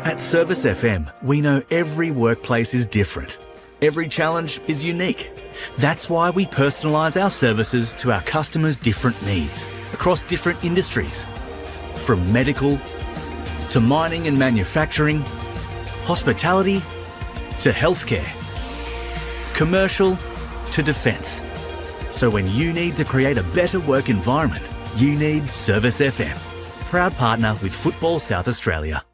At Service FM, we know every workplace is different. Every challenge is unique. That's why we personalise our services to our customers' different needs across different industries. From medical to mining and manufacturing, hospitality to healthcare, commercial to defence. So when you need to create a better work environment, you need Service FM. Proud partner with Football South Australia.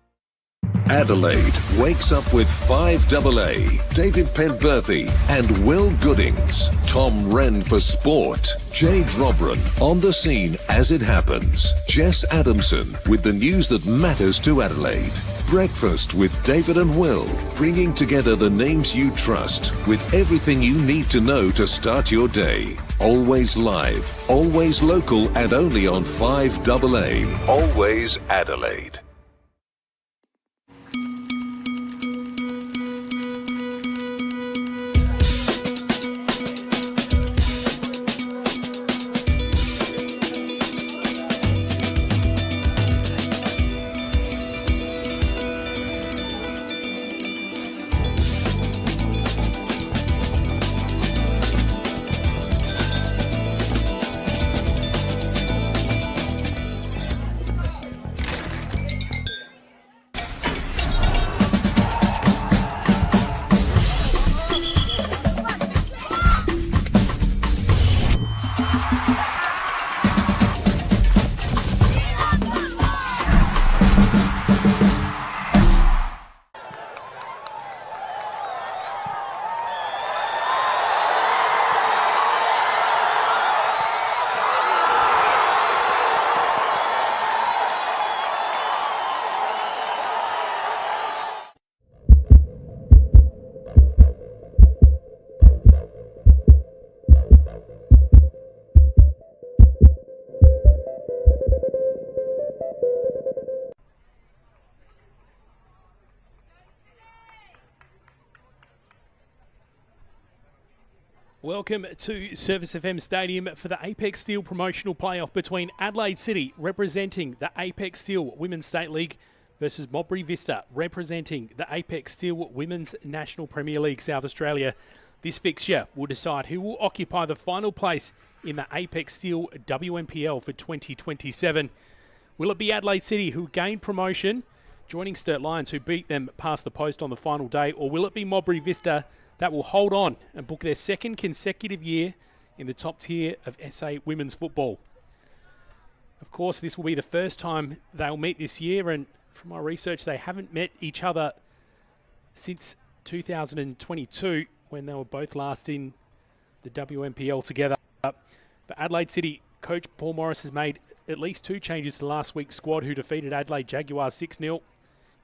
Adelaide wakes up with 5AA, David Penberthy and Will Goodings. Tom Wren for sport. Jade Robran on the scene as it happens. Jess Adamson with the news that matters to Adelaide. Breakfast with David and Will, bringing together the names you trust with everything you need to know to start your day. Always live, always local and only on 5AA. Always Adelaide. Welcome to Service FM Stadium for the Apex Steel promotional playoff between Adelaide City, representing the Apex Steel Women's State League, versus Modbury Vista, representing the Apex Steel Women's National Premier League South Australia. This fixture will decide who will occupy the final place in the Apex Steel WNPL for 2027. Will it be Adelaide City who gain promotion, joining Sturt Lions who beat them past the post on the final day, or will it be Modbury Vista that will hold on and book their second consecutive year in the top tier of SA women's football? Of course, this will be the first time they'll meet this year, and from my research, they haven't met each other since 2022, when they were both last in the WNPL together. But Adelaide City coach Paul Morris has made at least two changes to last week's squad, who defeated Adelaide Jaguars 6-0.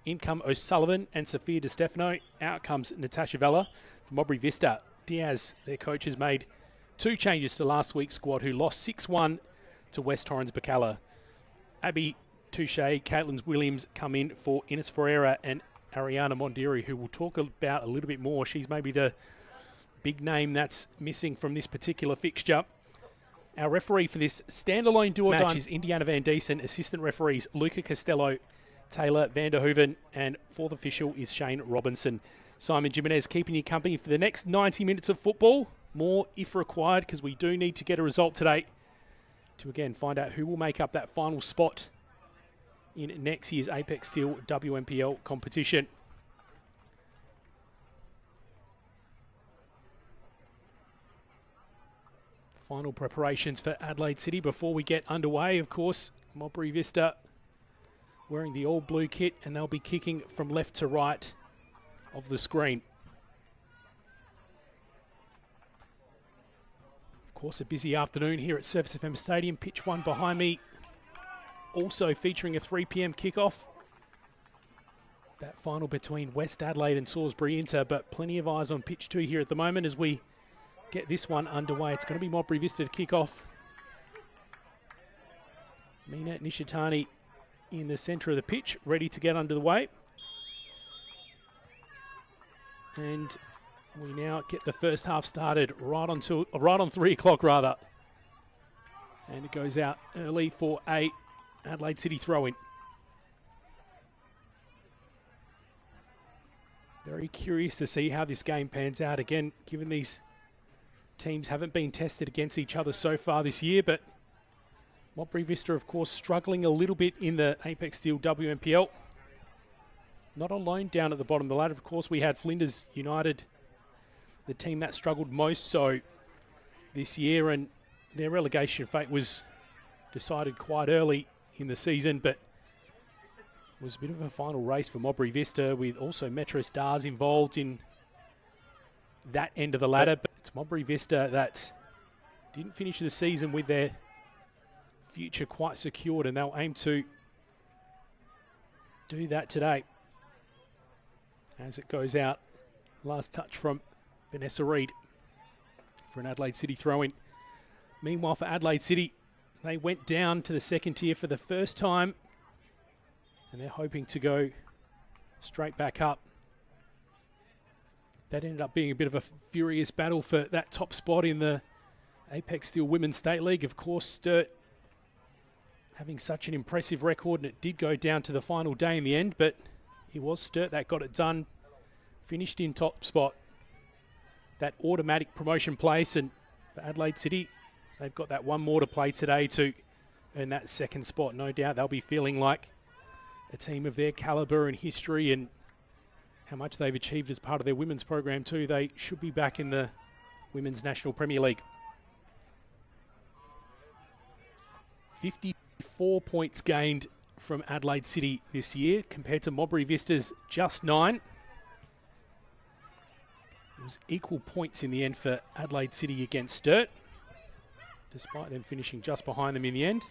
In come O'Sullivan and Sophia Di Stefano. Out comes Natasha Vella. For Modbury Vista, Diaz, their coach, has made two changes to last week's squad, who lost 6-1 to West Torrens Bacala. Abby Touche, Caitlin Williams come in for Ines Ferreira and Ariana Mondiri, who we'll talk about a little bit more. She's maybe the big name that's missing from this particular fixture. Our referee for this standalone duo match is Indiana Van Diesen. Assistant referees Luca Costello, Taylor Vanderhoeven, and fourth official is Shane Robinson. Simon Jimenez keeping you company for the next 90 minutes of football. More if required, because we do need to get a result today to again find out who will make up that final spot in next year's Apex Steel WNPL competition. Final preparations for Adelaide City before we get underway. Of course, Modbury Vista wearing the all-blue kit, and they'll be kicking from left to right of the screen. Of course, a busy afternoon here at Service FM Stadium. Pitch 1 behind me, also featuring a 3 p.m. kickoff. That final between West Adelaide and Salisbury Inter, but plenty of eyes on pitch 2 here at the moment as we get this one underway. It's going to be Modbury Vista to kick off. Mina Nishitani in the centre of the pitch, ready to get under the way. And we now get the first half started right on 3 o'clock rather. And it goes out early for a Adelaide City throw-in. Very curious to see how this game pans out again, given these teams haven't been tested against each other so far this year, but Modbury Vista, of course, struggling a little bit in the Apex Steel WNPL. Not alone down at the bottom of the ladder. Of course, we had Flinders United, the team that struggled most so this year, and their relegation fate was decided quite early in the season, but it was a bit of a final race for Modbury Vista, with also Metro Stars involved in that end of the ladder. But it's Modbury Vista that didn't finish the season with their future quite secured, and they'll aim to do that today. As it goes out, last touch from Vanessa Reid for an Adelaide City throw-in. Meanwhile, for Adelaide City, they went down to the second tier for the first time, and they're hoping to go straight back up. That ended up being a bit of a furious battle for that top spot in the Apex Steel Women's State League. Of course, Sturt having such an impressive record, and it did go down to the final day in the end, but it was Sturt that got it done, finished in top spot. That automatic promotion place, and for Adelaide City, they've got that one more to play today to earn that second spot. No doubt they'll be feeling like a team of their calibre and history, and how much they've achieved as part of their women's program too. They should be back in the Women's National Premier League. 54 points gained from Adelaide City this year compared to Modbury Vista's just 9. It was equal points in the end for Adelaide City against Sturt, despite them finishing just behind them in the end.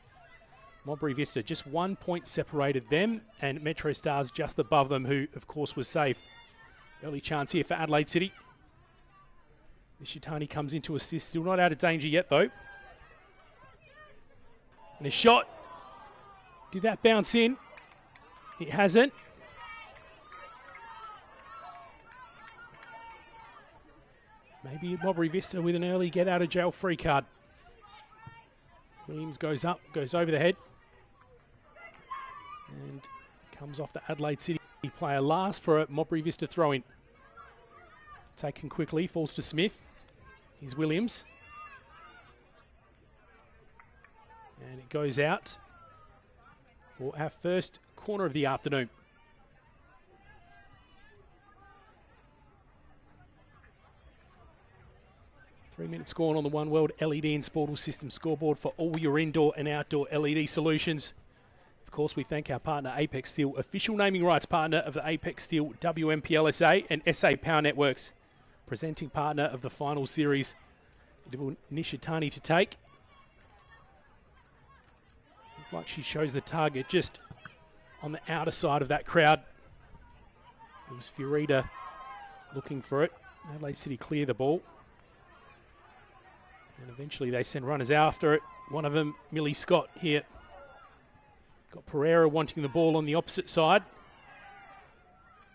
Modbury Vista just 1 point separated them, and Metro Stars just above them, who of course was safe. Early chance here for Adelaide City. Nishitani comes into assist, still not out of danger yet though. And a shot. Did that bounce in? It hasn't. Maybe Modbury Vista with an early get out of jail free card. Williams goes up, goes over the head, and comes off the Adelaide City player last for a Modbury Vista throw-in. Taken quickly, falls to Smith. Here's Williams. And it goes out for our first corner of the afternoon. Three minutes gone on the One World LED and Sportal System scoreboard for all your indoor and outdoor LED solutions. Of course, we thank our partner Apex Steel, official naming rights partner of the Apex Steel WNPL SA and SA Power Networks, presenting partner of the final series. Nishitani to take. Looked like she shows the target just on the outer side of that crowd. It was Furita looking for it. Adelaide City clear the ball. And eventually they send runners after it. One of them, Millie Scott here. Got Pereira wanting the ball on the opposite side.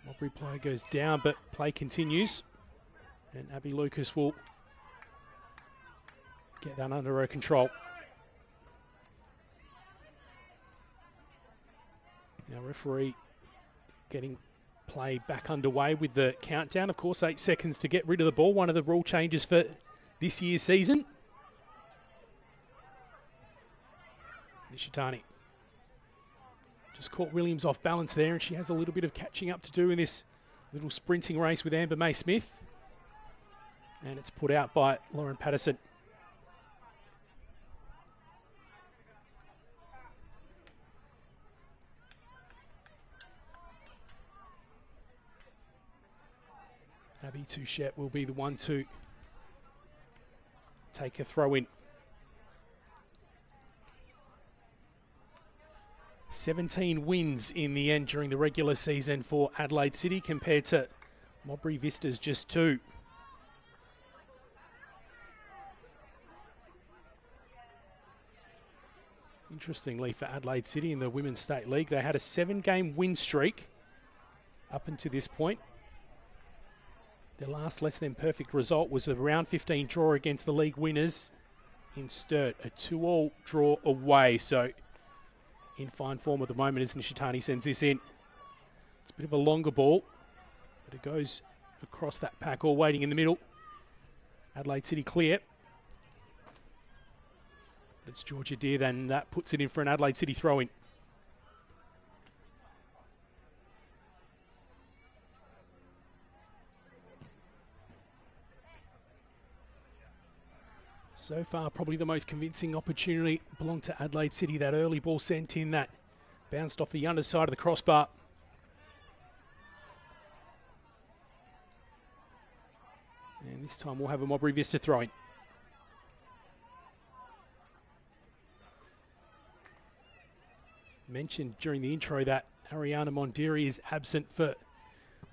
Modbury player goes down, but play continues. And Abby Lucas will get that under her control. Now referee getting play back underway with the countdown. Of course, 8 seconds to get rid of the ball. One of the rule changes for this year's season. Nishitani just caught Williams off balance there, and she has a little bit of catching up to do in this little sprinting race with Amber May Smith. And it's put out by Lauren Patterson. Abby Touchette will be the one to take a throw in. 17 wins in the end during the regular season for Adelaide City compared to Modbury Vista's just 2. Interestingly, for Adelaide City in the Women's State League, they had a 7-game win streak up until this point. Their last less than perfect result was a round 15 draw against the league winners in Sturt, a 2-2 draw away. So in fine form at the moment as Nishitani sends this in. It's a bit of a longer ball. But it goes across that pack, all waiting in the middle. Adelaide City clear. But it's Georgia Deer, then that puts it in for an Adelaide City throw-in. So far, probably the most convincing opportunity belonged to Adelaide City. That early ball sent in, that bounced off the underside of the crossbar. And this time we'll have a Modbury Vista throw-in. Mentioned during the intro that Ariana Mondiri is absent for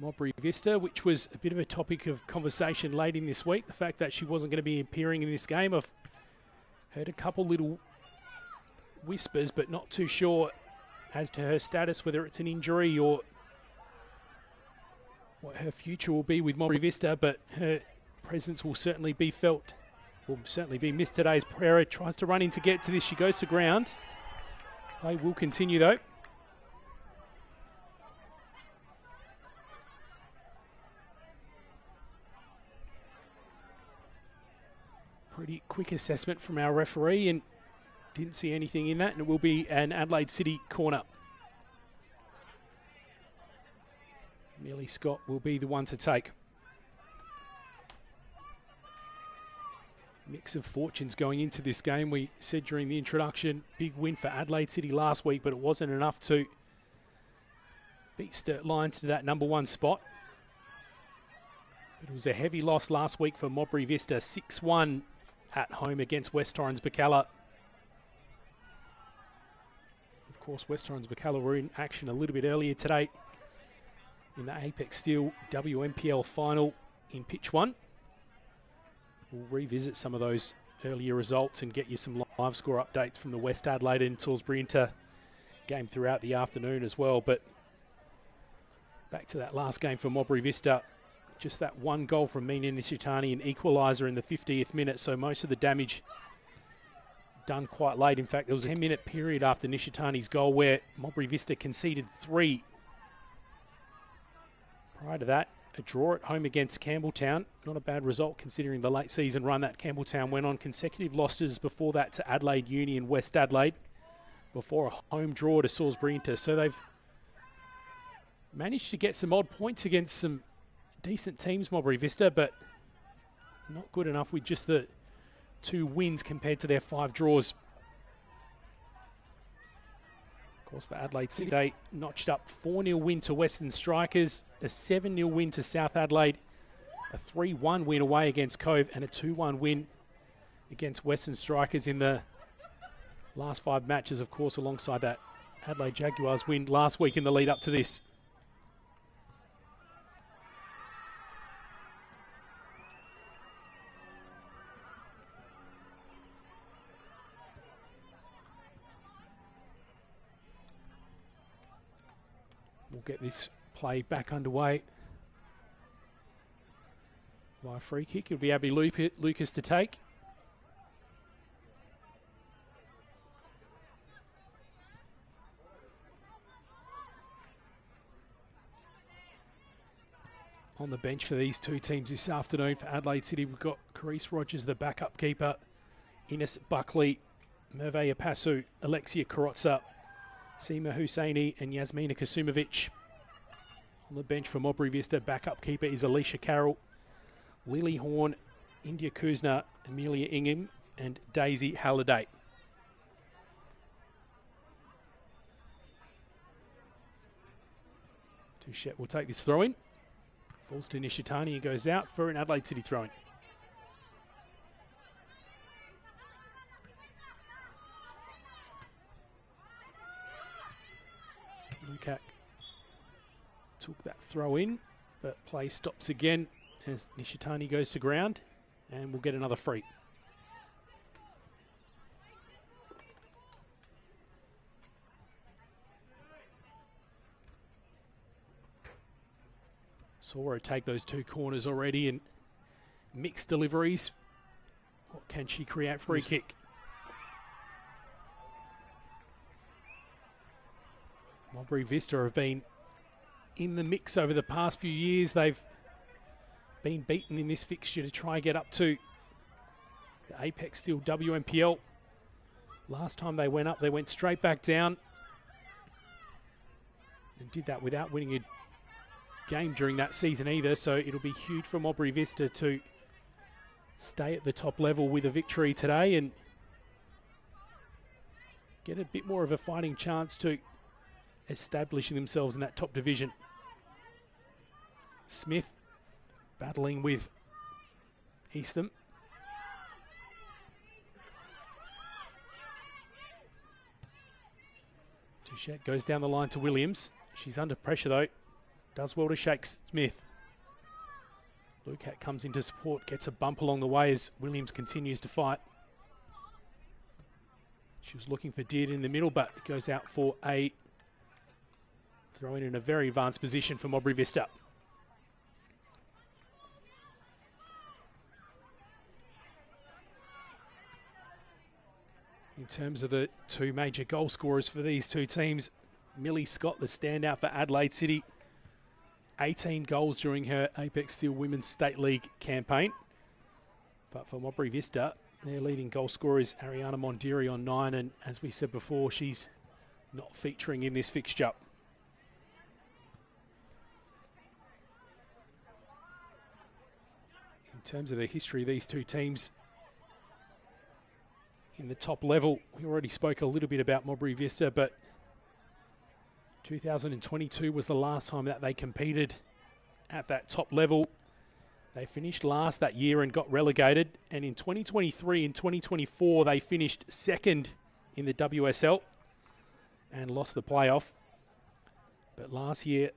Modbury Vista, which was a bit of a topic of conversation late in this week. The fact that she wasn't going to be appearing in this game. I've heard a couple little whispers, but not too sure as to her status, whether it's an injury or what her future will be with Modbury Vista, but her presence will certainly be felt, will certainly be missed today as Pereira tries to run in to get to this. She goes to ground. Play will continue though. Pretty quick assessment from our referee and didn't see anything in that, and it will be an Adelaide City corner. Millie Scott will be the one to take. Mix of fortunes going into this game. We said during the introduction, big win for Adelaide City last week, but it wasn't enough to beat Sturt Lions to that number 1 spot. But it was a heavy loss last week for Modbury Vista, 6-1 at home against West Torrens Bacalla. Of course, West Torrens Bacalla were in action a little bit earlier today in the Apex Steel WNPL final in pitch 1. We'll revisit some of those earlier results and get you some live score updates from the West Adelaide and Salisbury Inter game throughout the afternoon as well. But back to that last game for Modbury Vista. Just that one goal from Mina Nishitani, an equaliser in the 50th minute, so most of the damage done quite late. In fact, there was a 10-minute period after Nishitani's goal where Modbury Vista conceded 3. Prior to that, a draw at home against Campbelltown. Not a bad result considering the late season run that Campbelltown went on. Consecutive losses before that to Adelaide Uni and West Adelaide, before a home draw to Salisbury Inter. So they've managed to get some odd points against some decent teams, Modbury Vista, but not good enough with just the 2 wins compared to their 5 draws. Of course, for Adelaide City, they notched up 4-0 win to Western Strikers, a 7-0 win to South Adelaide, a 3-1 win away against Cove, and a 2-1 win against Western Strikers in the last 5 matches, of course, alongside that Adelaide Jaguars win last week in the lead up to this. We'll get this play back underway by a free kick. It'll be Abby Lucas to take. On the bench for these 2 teams this afternoon for Adelaide City, we've got Carice Rogers, the backup keeper, Ines Buckley, Merve Apasu, Alexia Karotza, Seema Husseini and Yasmina Kasumovic. On the bench for Modbury Vista, backup keeper is Alicia Carroll, Lily Horn, India Kuzna, Amelia Ingham and Daisy Halliday. Touchette will take this throw-in. Falls to Nishitani and goes out for an Adelaide City throw-in. Lukac took that throw in, but play stops again as Nishitani goes to ground, and we'll get another free. Saw her take those 2 corners already and mixed deliveries. What can she create? Free kick. Modbury Vista have been in the mix over the past few years. They've been beaten in this fixture to try and get up to the Apex Steel WNPL. Last time they went up, they went straight back down and did that without winning a game during that season either. So it'll be huge for Modbury Vista to stay at the top level with a victory today and get a bit more of a fighting chance to establishing themselves in that top division. Smith battling with Eastham. Touchette goes down the line to Williams. She's under pressure though. Does well to shake Smith. Lucat comes into support, gets a bump along the way as Williams continues to fight. She was looking for Deard in the middle, but it goes out for a throw in a very advanced position for Modbury Vista. In terms of the two major goal scorers for these two teams, Millie Scott, the standout for Adelaide City, 18 goals during her Apex Steel Women's State League campaign. But for Modbury Vista, their leading goal scorer is Ariana Mondiri on 9, and as we said before, she's not featuring in this fixture. In terms of the history of these two teams, in the top level, we already spoke a little bit about Modbury Vista, but 2022 was the last time that they competed at that top level. They finished last that year and got relegated. And in 2023 and 2024, they finished second in the WSL and lost the playoff. But last year,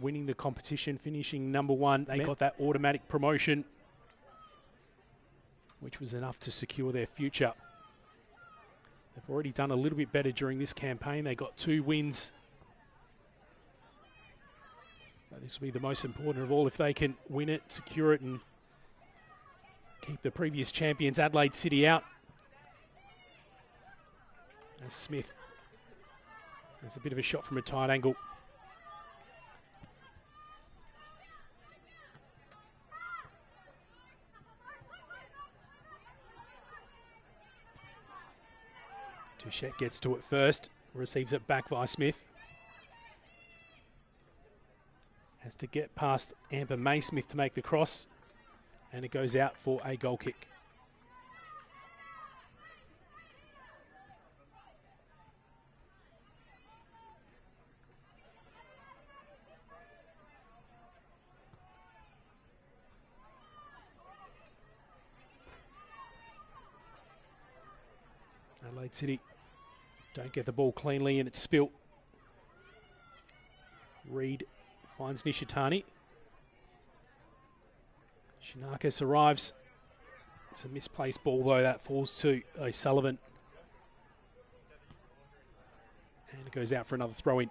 winning the competition, finishing number 1, they got that automatic promotion, which was enough to secure their future. They've already done a little bit better during this campaign. They got 2 wins. But this will be the most important of all if they can win it, secure it, and keep the previous champions Adelaide City out. As Smith, there's a bit of a shot from a tight angle. Touchette gets to it first, receives it back via Smith. Has to get past Amber Maysmith to make the cross, and it goes out for a goal kick. Adelaide City don't get the ball cleanly and it's spilt. Reed finds Nishitani. Shinakis arrives. It's a misplaced ball though, that falls to O'Sullivan. And it goes out for another throw in.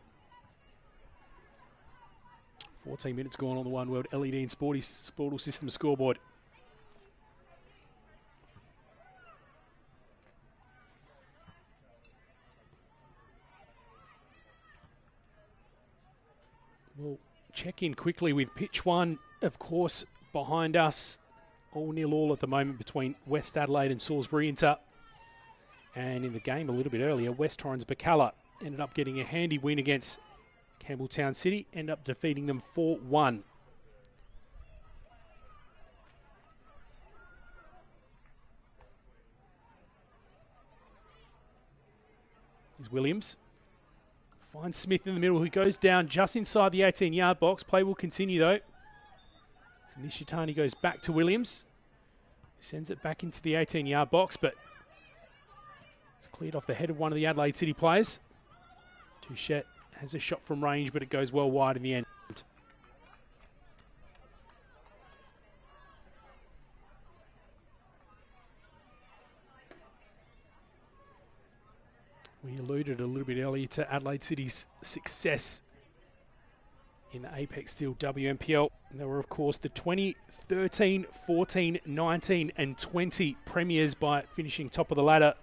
14 minutes gone on the One World LED and Sportal System scoreboard. We'll check in quickly with pitch 1, of course, behind us. All 0-0 at the moment between West Adelaide and Salisbury Inter. And in the game a little bit earlier, West Torrens Bacalla ended up getting a handy win against Campbelltown City, ended up defeating them 4-1. Here's Williams. Finds Smith in the middle, who goes down just inside the 18-yard box. Play will continue, though. So Nishitani goes back to Williams. Sends it back into the 18-yard box, but it's cleared off the head of one of the Adelaide City players. Touchette has a shot from range, but it goes well wide in the end. We alluded a little bit earlier to Adelaide City's success in the Apex Steel WNPL. And they were, of course, the 2013, 14, 19 and 20 premiers by finishing top of the ladder.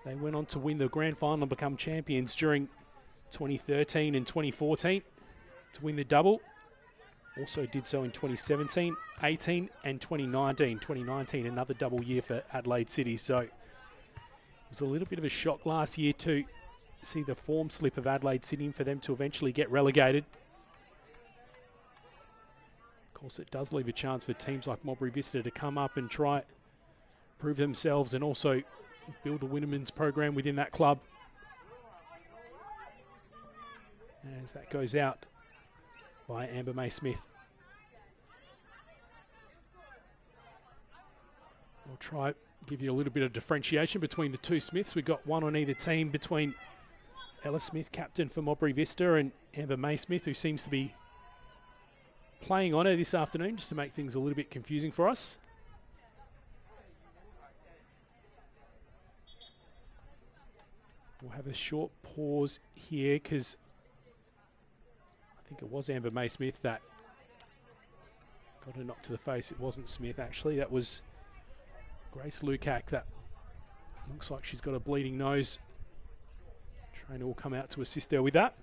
They went on to win the grand final and become champions during 2013 and 2014 to win the double. Also did so in 2017, 18 and 2019. 2019, another double year for Adelaide City. So it was a little bit of a shock last year to see the form slip of Adelaide City for them to eventually get relegated. Of course, it does leave a chance for teams like Modbury Vista to come up and try prove themselves and also build the Winterman's program within that club. As that goes out by Amber May Smith. We'll try give you a little bit of differentiation between the two Smiths. We've got one on either team between Ella Smith, captain for Modbury Vista, and Amber May Smith, who seems to be playing on her this afternoon just to make things a little bit confusing for us. We'll have a short pause here because I think it was Amber May Smith that got a knock to the face. It wasn't Smith, actually. That was Grace Lukac. That looks like she's got a bleeding nose. Trainer will come out to assist her with that.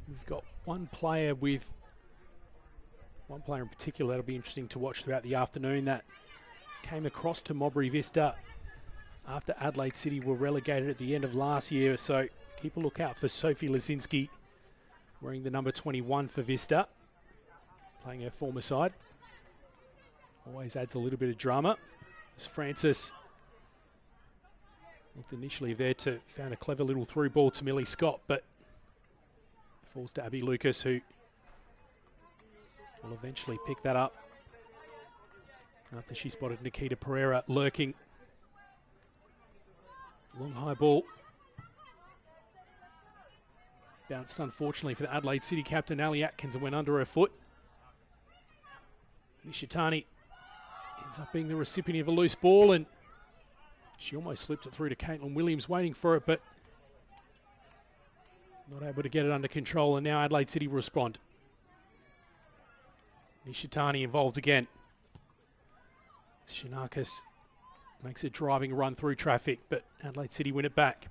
We've got one player in particular that'll be interesting to watch throughout the afternoon that came across to Modbury Vista after Adelaide City were relegated at the end of last year. So keep a lookout for Sophie Lazinski, wearing the number 21 for Vista, playing her former side. Always adds a little bit of drama. As Francis looked initially there to found a clever little through ball to Millie Scott, but falls to Abby Lucas, who will eventually pick that up after she spotted Nikita Pereira lurking. Long high ball. Bounced unfortunately for the Adelaide City captain Ali Atkins and went under her foot. Nishitani ends up being the recipient of a loose ball, and she almost slipped it through to Caitlin Williams waiting for it, but not able to get it under control, and now Adelaide City will respond. Nishitani involved again. Shinakis makes a driving run through traffic, but Adelaide City win it back.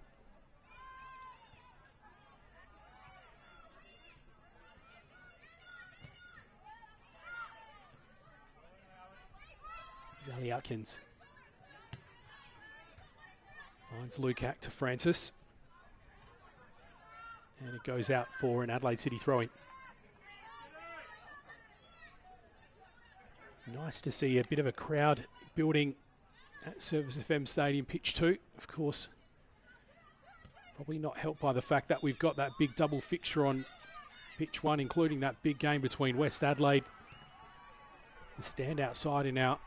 Here's Ali Atkins. Finds Lukac to Francis. And it goes out for an Adelaide City throw-in. Nice to see a bit of a crowd building at Service FM Stadium, pitch 2. Of course, probably not helped by the fact that we've got that big double fixture on pitch 1, including that big game between West Adelaide, the standout side in our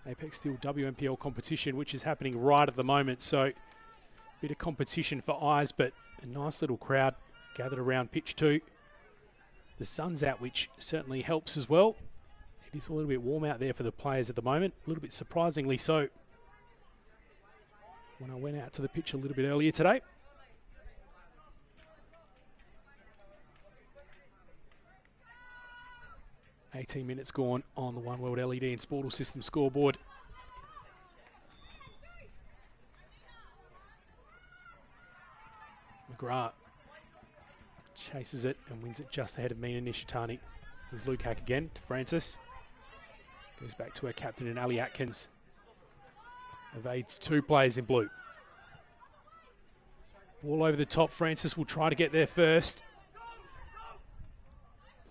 Apex Steel WNPL competition, which is happening right at the moment. So, bit of competition for eyes, but a nice little crowd gathered around pitch 2. The sun's out, which certainly helps as well. It is a little bit warm out there for the players at the moment, a little bit surprisingly so. When I went out to the pitch a little bit earlier today. "18 minutes gone on the One World LED and Sportal System scoreboard. McGrath chases it and wins it just ahead of Mina Nishitani. Here's Lukac again to Francis. Goes back to her captain and Ali Atkins. Evades 2 players in blue. Ball over the top. Francis will try to get there first.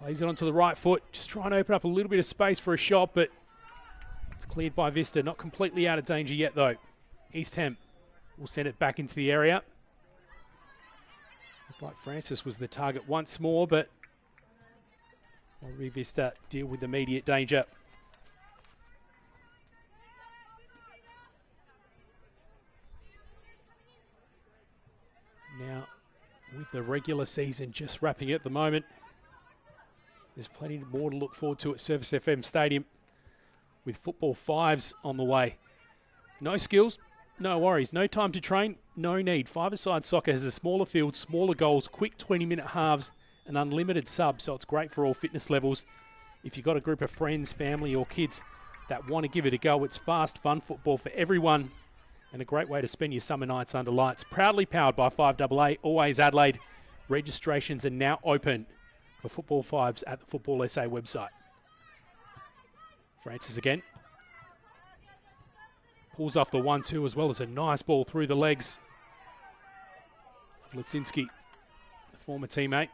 Plays it onto the right foot. Just trying to open up a little bit of space for a shot, but it's cleared by Vista. Not completely out of danger yet, though. East Ham will send it back into the area. Looked like Francis was the target once more, but Modbury Vista deal with immediate danger. Now, with the regular season just wrapping at the moment, there's plenty more to look forward to at Service FM Stadium with football 5s on the way. No skills, no worries. No time to train, no need. Five-a-side soccer has a smaller field, smaller goals, quick 20-minute halves, and unlimited subs, so it's great for all fitness levels. If you've got a group of friends, family, or kids that want to give it a go, it's fast, fun football for everyone and a great way to spend your summer nights under lights. Proudly powered by 5AA, always Adelaide. Registrations are now open for Football Fives at the Football SA website. Francis again. Pulls off the 1-2 as well as a nice ball through the legs of Lisinski, the former teammate.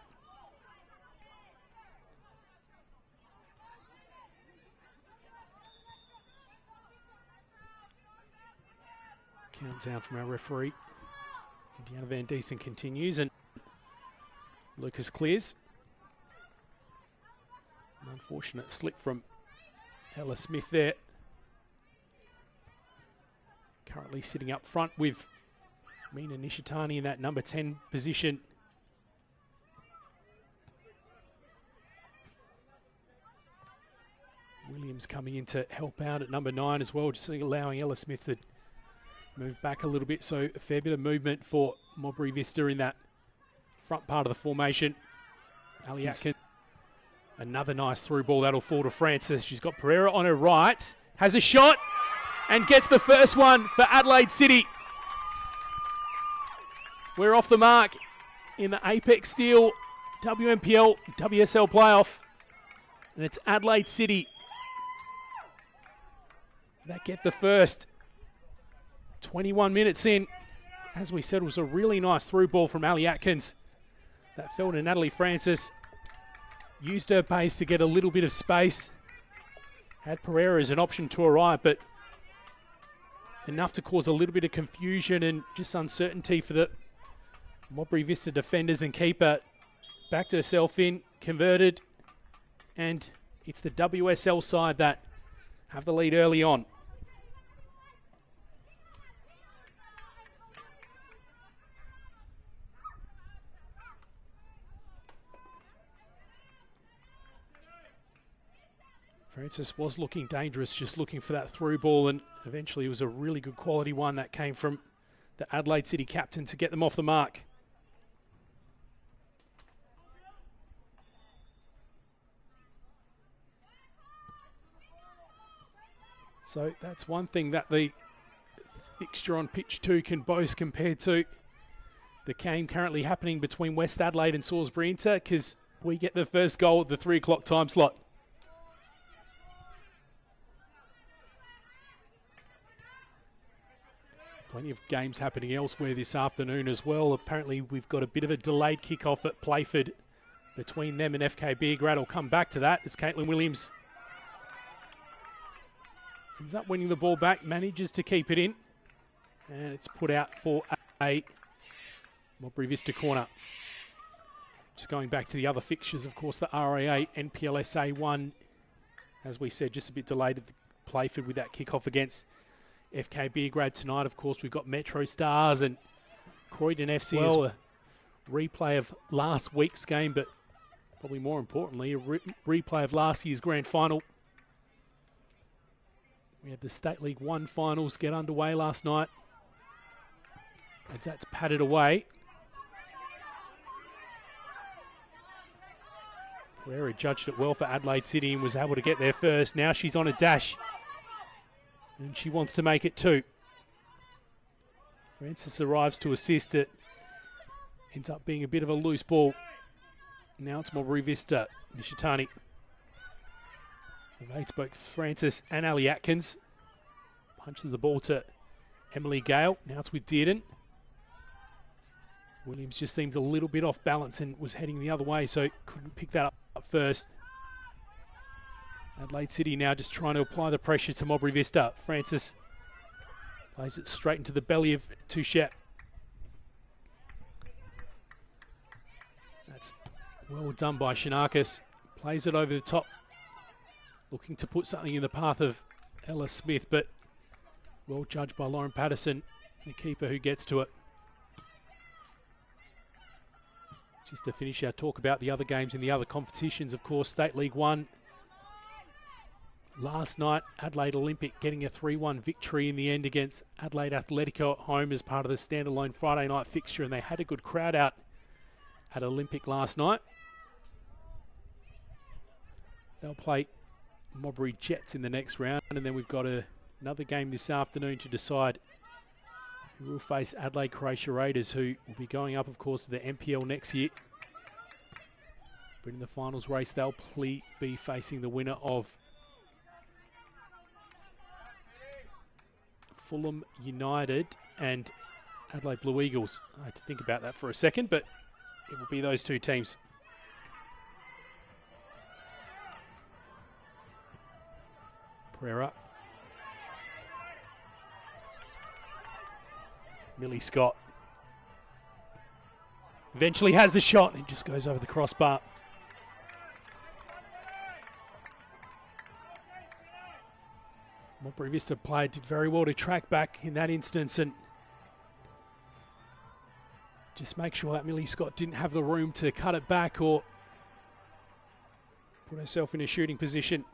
Countdown from our referee. Indiana Van Diesen continues and Lucas clears. An unfortunate slip from Ella Smith there. Currently sitting up front with Mina Nishitani in that number 10 position. Williams coming in to help out at number 9 as well, just allowing Ella Smith to move back a little bit. So a fair bit of movement for Modbury Vista in that front part of the formation. Ali Atkins, another nice through ball that'll fall to Francis. She's got Pereira on her right, has a shot and gets the first one for Adelaide City. We're off the mark in the Apex Steel WNPL WSL playoff, and it's Adelaide City that get the first. 21 minutes in. As we said, it was a really nice through ball from Ali Atkins that fell to Natalie Francis. Used her pace to get a little bit of space. Had Pereira as an option to her right, but enough to cause a little bit of confusion and just uncertainty for the Modbury Vista defenders and keeper. Backed herself in, converted, and it's the WSL side that have the lead early on. Francis was looking dangerous, just looking for that through ball, and eventually it was a really good quality one that came from the Adelaide City captain to get them off the mark. So that's one thing that the fixture on pitch 2 can boast compared to the game currently happening between West Adelaide and Salisbury Inter, because we get the first goal at the 3 o'clock time slot. Plenty of games happening elsewhere this afternoon as well. Apparently we've got a bit of a delayed kickoff at Playford between them and FK Beergrad. I'll come back to that as Caitlin Williams ends up winning the ball back, manages to keep it in, and it's put out for a Modbury Vista corner. Just going back to the other fixtures, of course, the RAA NPLSA 1, as we said, just a bit delayed at Playford with that kickoff against FK Beergrad tonight. Of course, we've got Metro Stars and Croydon FC as well. A replay of last week's game, but probably more importantly, a replay of last year's grand final. We had the State League 1 finals get underway last night, as that's padded away. Pereira judged it well for Adelaide City and was able to get there first. Now she's on a dash, and she wants to make it 2. Francis arrives to assist it. Ends up being a bit of a loose ball. Now it's Modbury Vista. Nishitani. Evades both Francis and Ali Atkins. Punches the ball to Emily Gale. Now it's with Dearden. Williams just seemed a little bit off balance and was heading the other way, so couldn't pick that up first. Adelaide City now just trying to apply the pressure to Modbury Vista. Francis plays it straight into the belly of Touchette. That's well done by Shanakis. Plays it over the top. Looking to put something in the path of Ella Smith, but well judged by Lauren Patterson, the keeper who gets to it. Just to finish our talk about the other games in the other competitions, of course, State League 1. Last night, Adelaide Olympic getting a 3-1 victory in the end against Adelaide Atletico at home as part of the standalone Friday night fixture, and they had a good crowd out at Olympic last night. They'll play Modbury Jets in the next round, and then we've got another game this afternoon to decide who will face Adelaide Croatia Raiders, who will be going up, of course, to the NPL next year. But in the finals race, they'll be facing the winner of Fulham United and Adelaide Blue Eagles. I had to think about that for a second, but it will be those two teams. Pereira. Millie Scott. Eventually has the shot and just goes over the crossbar. Modbury Vista player did very well to track back in that instance and just make sure that Millie Scott didn't have the room to cut it back or put herself in a shooting position.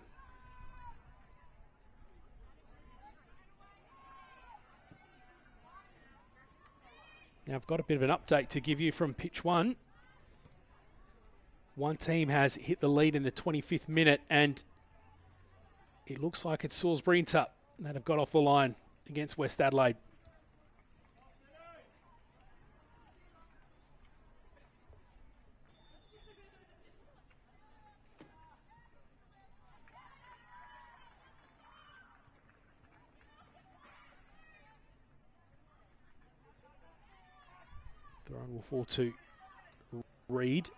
Now I've got a bit of an update to give you from pitch one. One team has hit the lead in the 25th minute and it looks like it's Salisbury and Tup that have got off the line against West Adelaide. Throw-in will fall to Reed.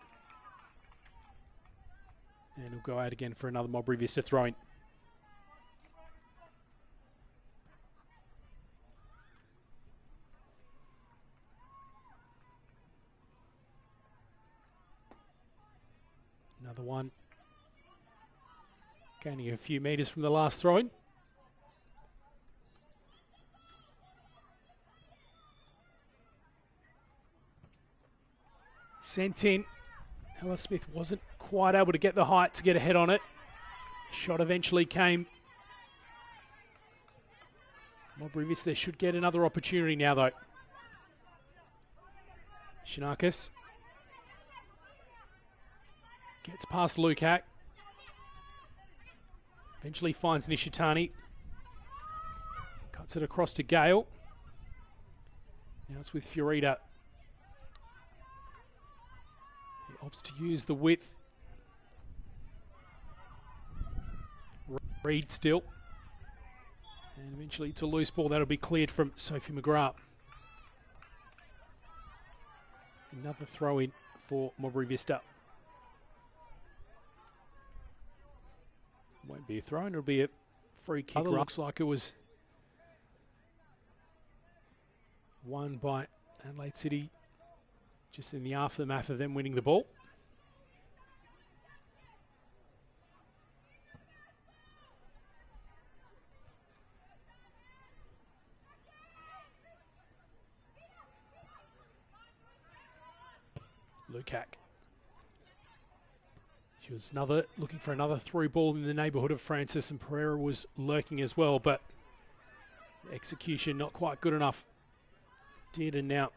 And he'll go out again for another Modbury Vista throw-in. Another one. Gaining a few metres from the last throw-in. Sent in. Ella Smith wasn't quite able to get the height to get ahead on it. Shot eventually came. Modbury Vista should get another opportunity now though. Shinakis. Gets past Lukac. Eventually finds Nishitani. Cuts it across to Gale. Now it's with Fiorita. He opts to use the width. Reed still. And eventually it's a loose ball that'll be cleared from Sophie McGrath. Another throw in for Modbury Vista. Won't be a throw, it'll be a free kick. Looks like it was won by Adelaide City just in the aftermath of them winning the ball. Lukac. She was looking for another through ball in the neighbourhood of Francis, and Pereira was lurking as well, but execution not quite good enough. Did, and now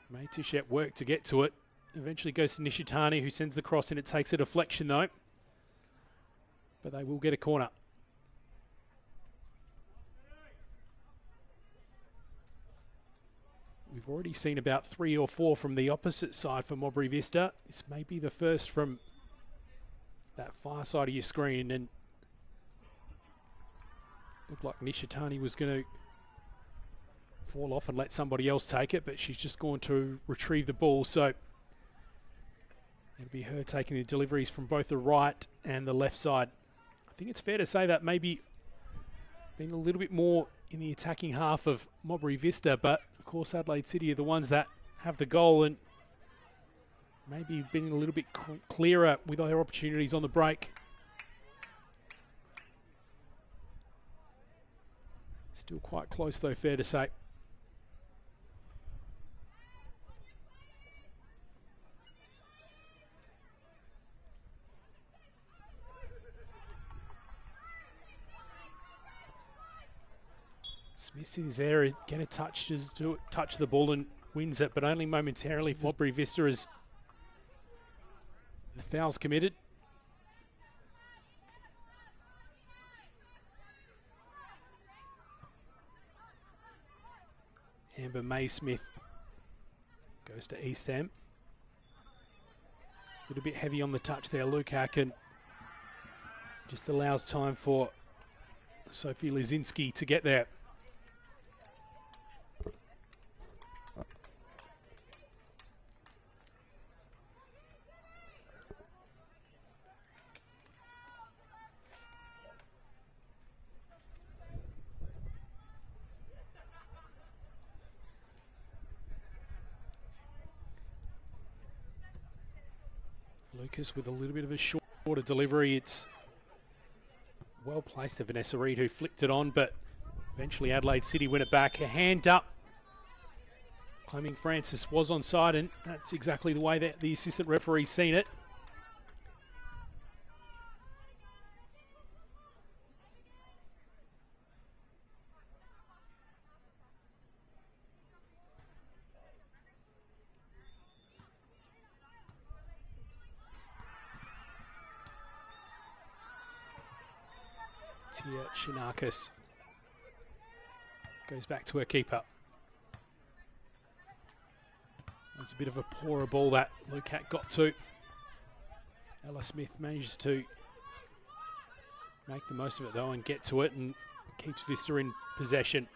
made Tichette work to get to it. Eventually goes to Nishitani, who sends the cross in. It takes a deflection though, but they will get a corner. We've already seen about 3 or 4 from the opposite side for Modbury Vista. This may be the first from that far side of your screen, and looked like Nishitani was going to fall off and let somebody else take it, but she's just going to retrieve the ball, so it'll be her taking the deliveries from both the right and the left side. I think it's fair to say that maybe been a little bit more in the attacking half of Modbury Vista, but of course Adelaide City are the ones that have the goal and maybe been a little bit clearer with their opportunities on the break. Still quite close though, fair to say. Smith is there, going to touch the ball and wins it, but only momentarily. Modbury Vista as the foul's committed. Amber May-Smith goes to Eastham. A little bit heavy on the touch there, Lukac, and just allows time for Sophie Lizinski to get there. Lucas with a little bit of a shorter delivery. It's well placed to Vanessa Reid, who flicked it on, but eventually Adelaide City win it back. A hand up. Claiming Francis was onside, and that's exactly the way that the assistant referee's seen it. Tia Shinakis goes back to her keeper. It's a bit of a poorer ball that Lukac got to. Ella Smith manages to make the most of it though and get to it, and keeps Vista in possession.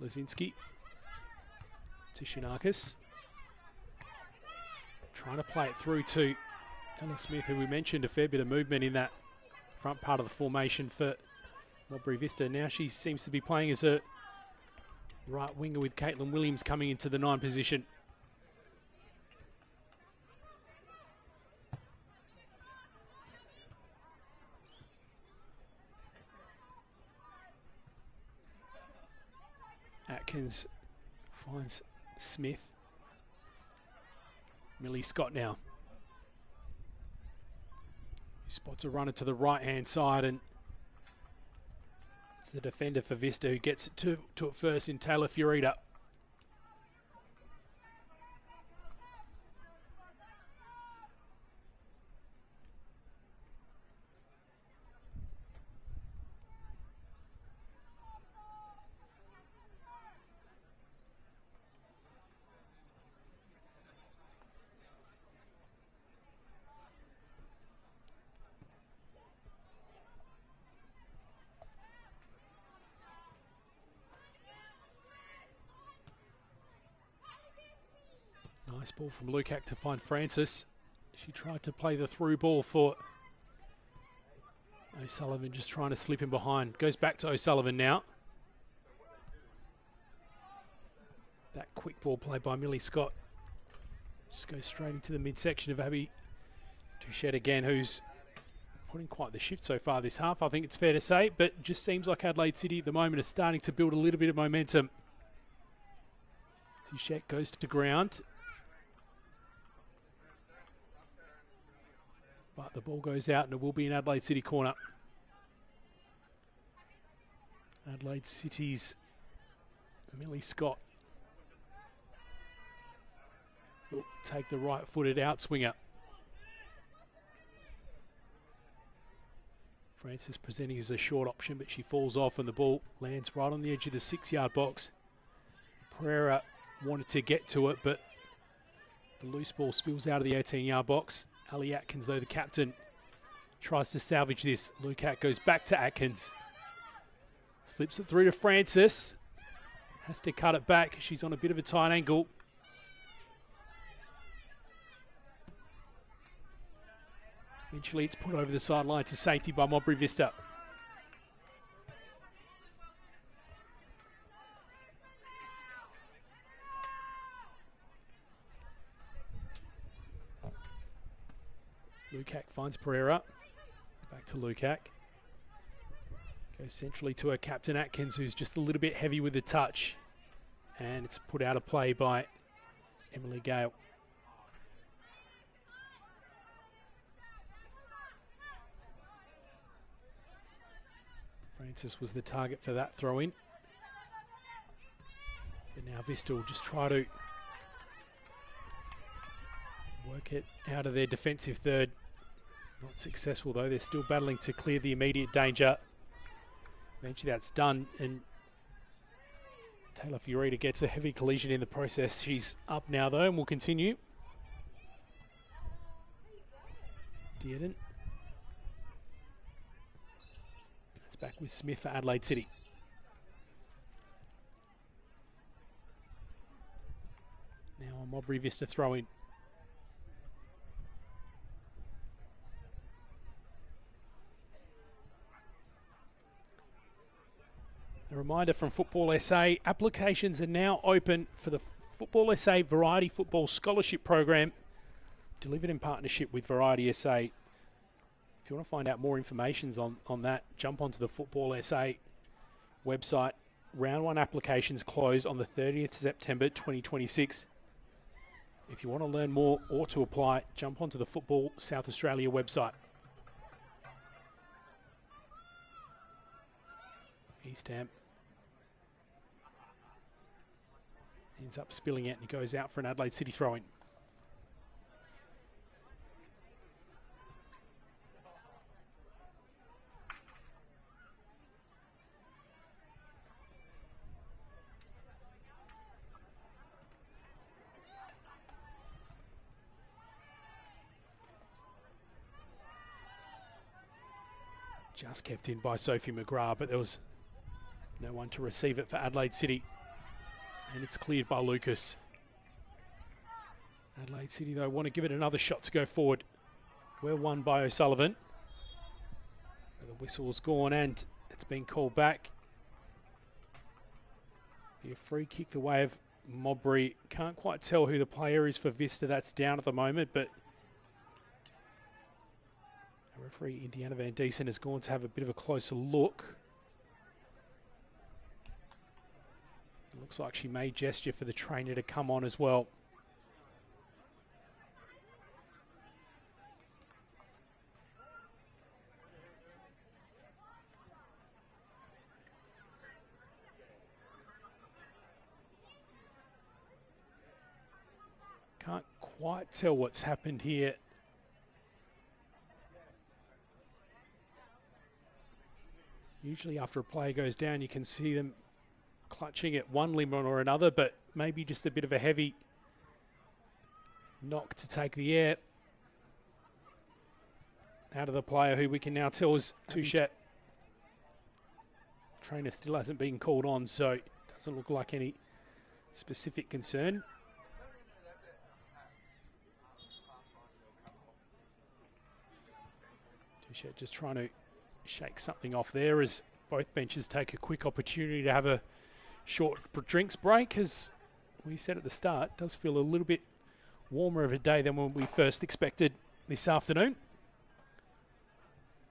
Lizinski to Shinakis. Trying to play it through to Ella Smith, who we mentioned a fair bit of movement in that front part of the formation for Modbury Vista. Now she seems to be playing as a right winger with Caitlin Williams coming into the 9 position. Atkins finds Smith. Millie Scott now. He spots a runner to the right-hand side, and it's the defender for Vista who gets it to it first in Taylor Furita. Nice ball from Lukac to find Francis. She tried to play the through ball for O'Sullivan, just trying to slip in behind. Goes back to O'Sullivan now. That quick ball play by Millie Scott just goes straight into the midsection of Abby Duchette again, who's putting quite the shift so far this half, I think it's fair to say, but just seems like Adelaide City at the moment is starting to build a little bit of momentum. Duchette goes to ground. But the ball goes out and it will be in Adelaide City corner. Adelaide City's Millie Scott will take the right-footed outswinger. Francis presenting as a short option, but she falls off and the ball lands right on the edge of the 6-yard box. Pereira wanted to get to it, but the loose ball spills out of the 18-yard box. Ali Atkins, though, the captain, tries to salvage this. Lukac goes back to Atkins. Slips it through to Francis. Has to cut it back. She's on a bit of a tight angle. Eventually it's put over the sideline to safety by Modbury Vista. Lukac finds Pereira. Back to Lukac. Goes centrally to her captain Atkins, who's just a little bit heavy with the touch. And it's put out of play by Emily Gale. Princess was the target for that throw-in. But now Vista will just try to work it out of their defensive third. Not successful though, they're still battling to clear the immediate danger. Eventually that's done, and Taylor Fiorita gets a heavy collision in the process. She's up now though, and will continue. Dearden. That's back with Smith for Adelaide City. Now a Modbury Vista throw-in. A reminder from Football SA, applications are now open for the Football SA Variety Football Scholarship Program, delivered in partnership with Variety SA. If you want to find out more information on that, jump onto the Football SA website. Round 1 applications close on the 30th September 2026. If you want to learn more or to apply, jump onto the Football South Australia website. Eastham ends up spilling out and he goes out for an Adelaide City throw-in. Just kept in by Sophie McGrath, but there was no one to receive it for Adelaide City. And it's cleared by Lucas. Adelaide City, though, want to give it another shot to go forward. Well won by O'Sullivan. But the whistle's gone and it's been called back. Be a free kick the way of Modbury. Can't quite tell who the player is for Vista. That's down at the moment, but our referee, Indiana Van Diesen, has gone to have a bit of a closer look. It looks like she made gesture for the trainer to come on as well. Can't quite tell what's happened here. Usually after a player goes down, you can see them clutching at one limb or another, but maybe just a bit of a heavy knock to take the air out of the player, who we can now tell is Touchette. Trainer still hasn't been called on, so it doesn't look like any specific concern. Touchette just trying to shake something off there as both benches take a quick opportunity to have a short drinks break. As we said at the start, it does feel a little bit warmer of a day than when we first expected this afternoon.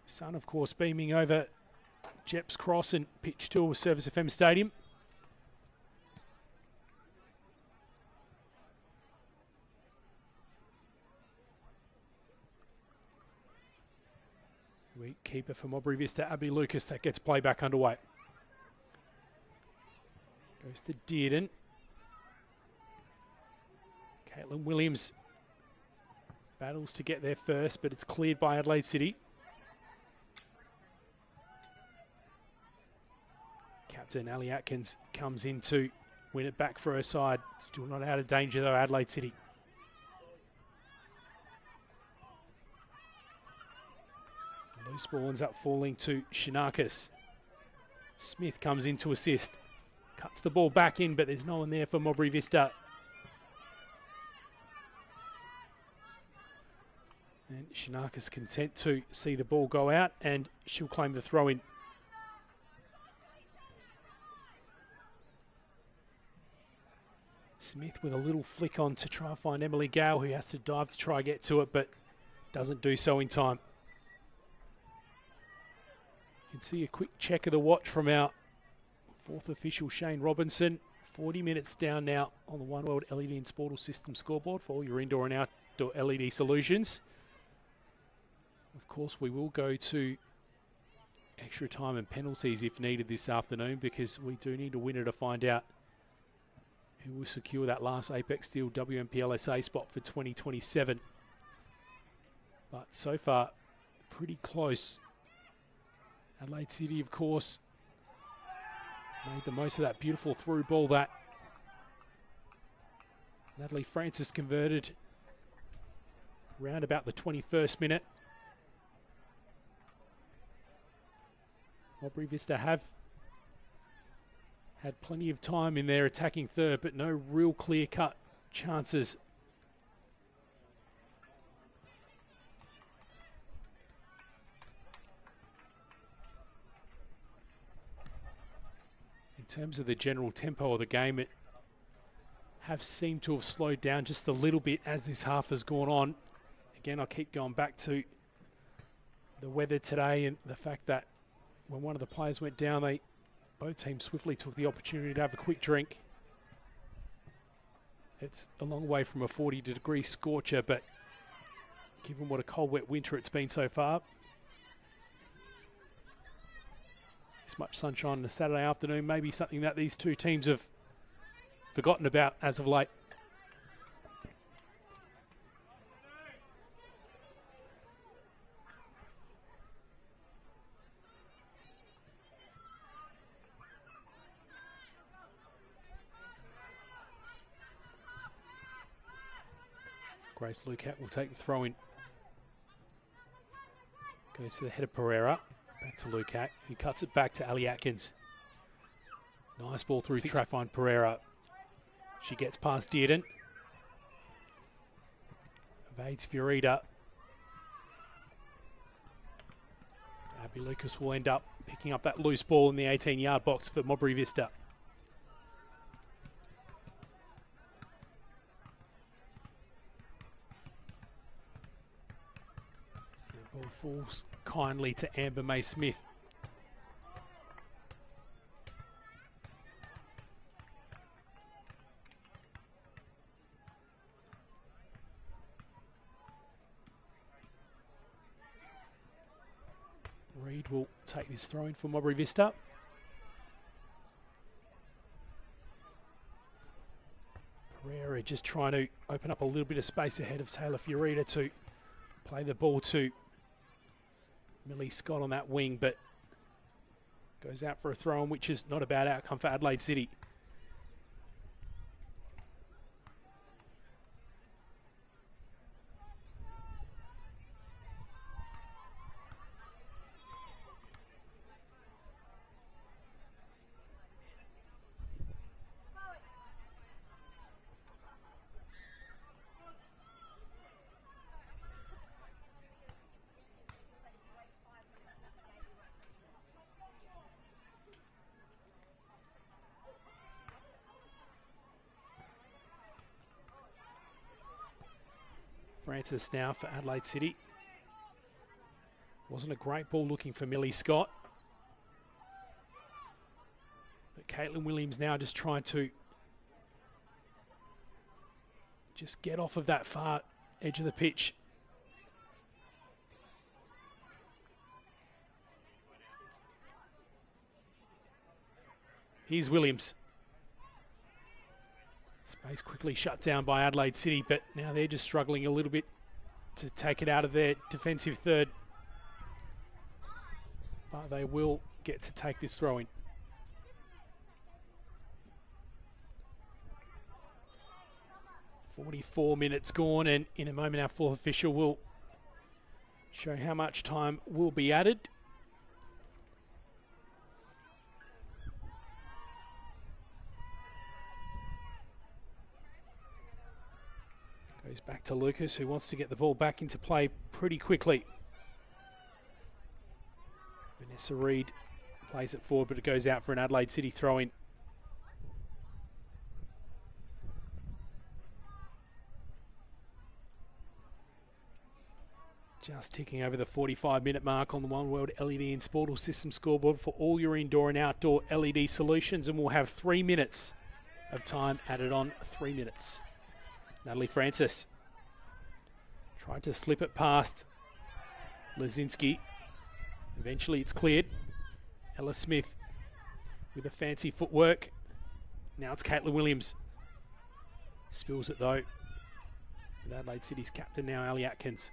Sun, of course, beaming over Jeps Cross and pitch 2 of Service FM Stadium. Weak keeper for Modbury Vista, Abby Lucas. That gets play back underway. Goes to Dearden. Caitlin Williams battles to get there first, but it's cleared by Adelaide City. Captain Ali Atkins comes in to win it back for her side. Still not out of danger though, Adelaide City. Loose ball ends up falling to Shinakis. Smith comes in to assist. Cuts the ball back in, but there's no one there for Modbury Vista. And Shinakis content to see the ball go out, and she'll claim the throw-in. Smith with a little flick on to try and find Emily Gale, who has to dive to try and get to it, but doesn't do so in time. You can see a quick check of the watch from our fourth official, Shane Robinson. 40 minutes down now on the One World LED and Sportal System scoreboard for all your indoor and outdoor LED solutions. Of course, we will go to extra time and penalties if needed this afternoon, because we do need a winner to find out who will secure that last Apex Steel WNPL SA spot for 2027. But so far, pretty close. Adelaide City, of course, made the most of that beautiful through ball that Natalie Francis converted around about the 21st minute. Modbury Vista have had plenty of time in their attacking third, but no real clear-cut chances. In terms of the general tempo of the game, it have seemed to have slowed down just a little bit as this half has gone on. Again, I'll keep going back to the weather today and the fact that when one of the players went down, both teams swiftly took the opportunity to have a quick drink. It's a long way from a 40-degree scorcher, but given what a cold, wet winter it's been so far, this much sunshine on a Saturday afternoon may be something that these two teams have forgotten about as of late. Grace Lucat will take the throw in. Goes to the head of Pereira. Back to Lucat. He cuts it back to Ali Atkins. Nice ball through track. Find Pereira. She gets past Dearden. Evades Fiorita. Abby Lucas will end up picking up that loose ball in the 18-yard box for Modbury Vista. The ball falls kindly to Amber May Smith. Reed will take this throw in for Modbury Vista. Pereira just trying to open up a little bit of space ahead of Taylor Fiorita to play the ball to Millie Scott on that wing, but goes out for a throw in, which is not a bad outcome for Adelaide City. Francis now for Adelaide City. Wasn't a great ball looking for Millie Scott. But Caitlin Williams now just trying to just get off of that far edge of the pitch. Here's Williams. Space quickly shut down by Adelaide City, but now they're just struggling a little bit to take it out of their defensive third. But they will get to take this throw in. "44 minutes gone, and in a moment our fourth official will show how much time will be added. Goes back to Lucas, who wants to get the ball back into play pretty quickly. Vanessa Reed plays it forward, but it goes out for an Adelaide City throw-in. Just ticking over the 45-minute mark on the One World LED and Sportal System scoreboard for all your indoor and outdoor LED solutions, and we'll have 3 minutes of time added on. 3 minutes. Natalie Francis tried to slip it past Lazinski. Eventually it's cleared. Ella Smith with a fancy footwork. Now it's Caitlin Williams. Spills it though. With Adelaide City's captain now, Ali Atkins.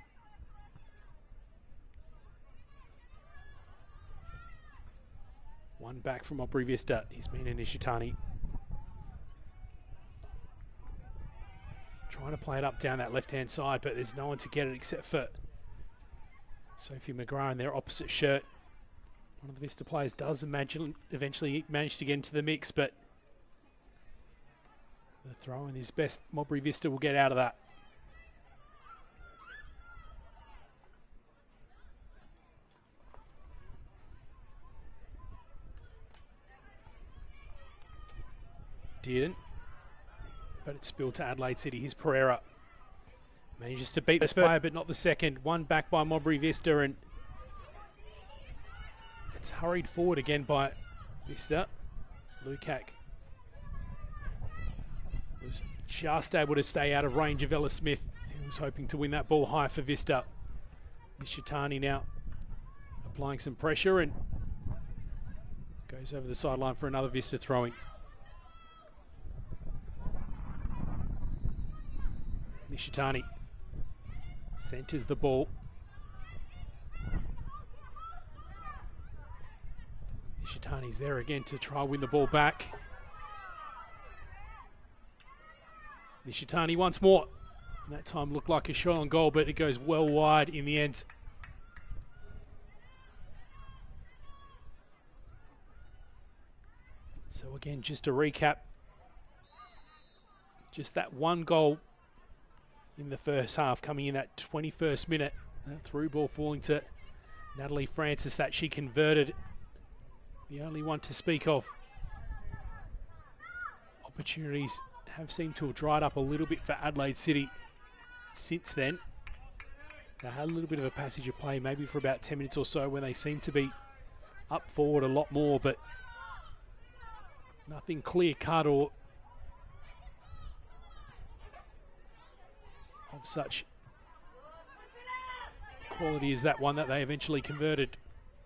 One back from Modbury Vista is Mina Nishitani. Trying to play it up down that left-hand side, but there's no one to get it except for Sophie McGrath in their opposite shirt. One of the Vista players does eventually manage to get into the mix, but the throw in his best Modbury Vista will get out of that. Didn't, but it's spilled to Adelaide City. Here's Pereira. Manages to beat the player, but not the second. One back by Modbury Vista, and it's hurried forward again by Vista. Lukac was just able to stay out of range of Ella Smith, who was hoping to win that ball high for Vista. Nishitani now applying some pressure and goes over the sideline for another Vista throwing. Nishitani centers the ball. Nishitani's there again to try and win the ball back. Nishitani once more. And that time looked like a shot on goal, but it goes well wide in the end. So again, just to recap, just that one goal in the first half, coming in that 21st minute. That through ball falling to Natalie Francis that she converted. The only one to speak of. Opportunities have seemed to have dried up a little bit for Adelaide City since then. They had a little bit of a passage of play, maybe for about 10 minutes or so, when they seemed to be up forward a lot more, but nothing clear cut or of such quality as that one that they eventually converted.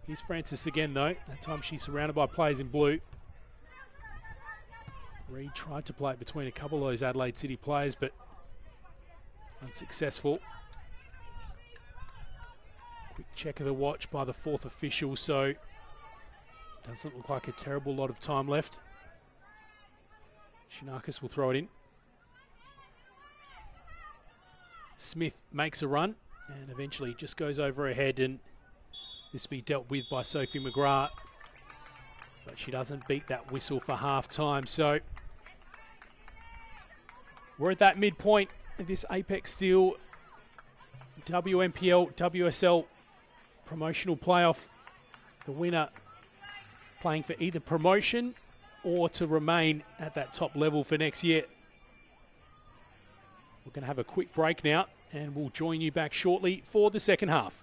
Here's Francis again though. That time she's surrounded by players in blue. Reid tried to play it between a couple of those Adelaide City players, but unsuccessful. Quick check of the watch by the fourth official, so doesn't look like a terrible lot of time left. Shinakis will throw it in. Smith makes a run and eventually just goes over her head, and this will be dealt with by Sophie McGrath. But she doesn't beat that whistle for half time. So we're at that midpoint of this Apex Steel WNPL WSL Promotional Playoff. The winner playing for either promotion or to remain at that top level for next year. We're going to have a quick break now, and we'll join you back shortly for the second half.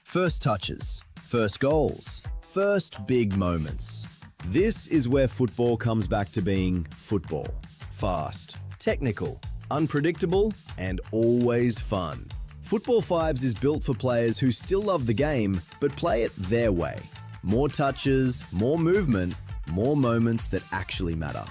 First touches, first goals, first big moments. This is where football comes back to being football. Fast, technical, unpredictable, and always fun. Football Fives is built for players who still love the game, but play it their way. More touches, more movement, more moments that actually matter.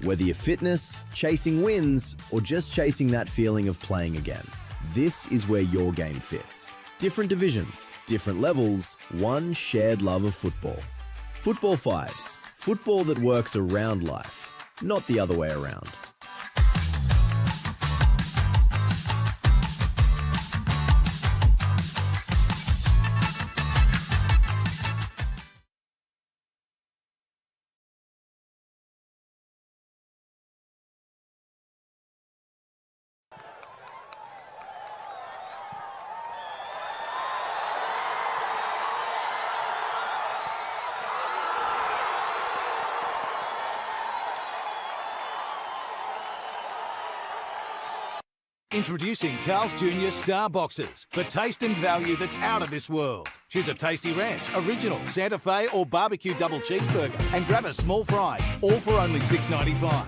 Whether you're fitness, chasing wins, or just chasing that feeling of playing again, this is where your game fits. Different divisions, different levels, one shared love of football. Football Fives, football that works around life, not the other way around. Introducing Carl's Jr. Star Boxes for taste and value that's out of this world. Choose a tasty ranch, original, Santa Fe or barbecue double cheeseburger and grab a small fries, all for only $6.95.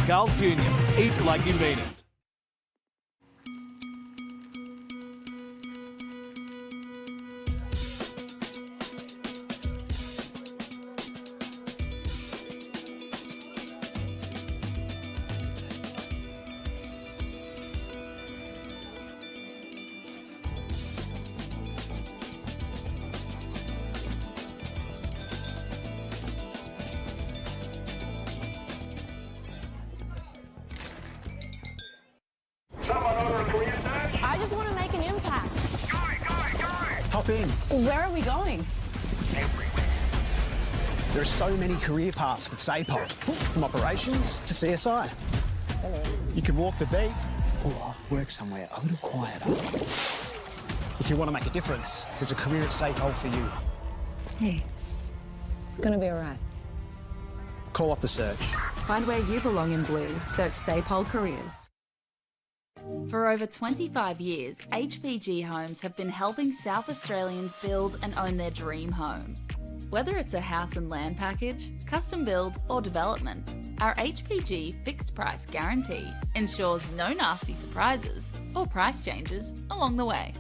Carl's Jr. Eat like you mean it. I just want to make an impact. Hop in. Where are we going? There are so many career paths with SAPOL, from operations to CSI. Hello. You could walk the beat or work somewhere a little quieter. If you want to make a difference, there's a career at SAPOL for you. Hey, it's going to be all right. Call up the search. Find where you belong in blue. Search SAPOL Careers. For over 25 years, HPG Homes have been helping South Australians build and own their dream home. Whether it's a house and land package, custom build or development, our HPG fixed price guarantee ensures no nasty surprises or price changes along the way.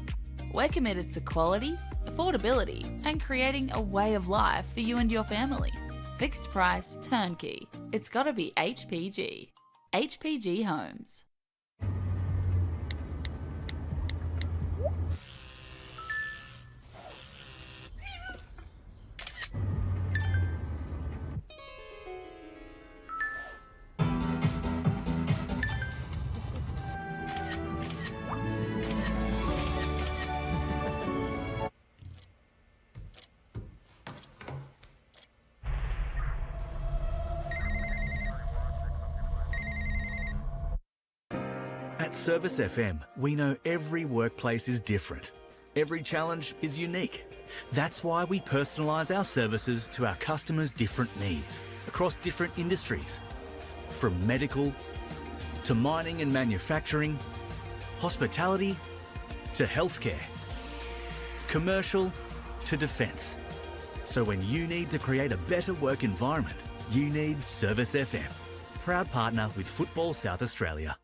We're committed to quality, affordability and creating a way of life for you and your family. Fixed price turnkey. It's gotta be HPG. HPG Homes. At Service FM, we know every workplace is different. Every challenge is unique. That's why we personalise our services to our customers' different needs across different industries. From medical to mining and manufacturing, hospitality to healthcare, commercial to defence. So when you need to create a better work environment, you need Service FM. Proud partner with Football South Australia.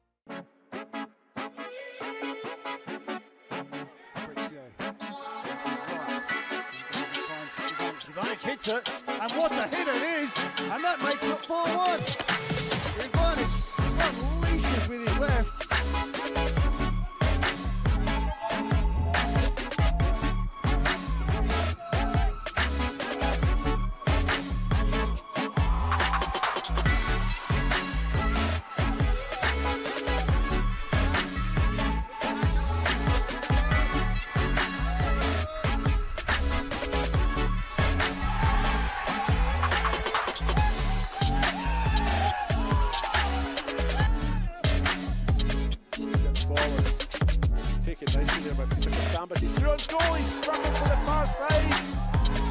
Hits it, and what a hit it is, and that makes it 4-1. He got leashes with his left. But he's through on goal, he's struck it to the far side.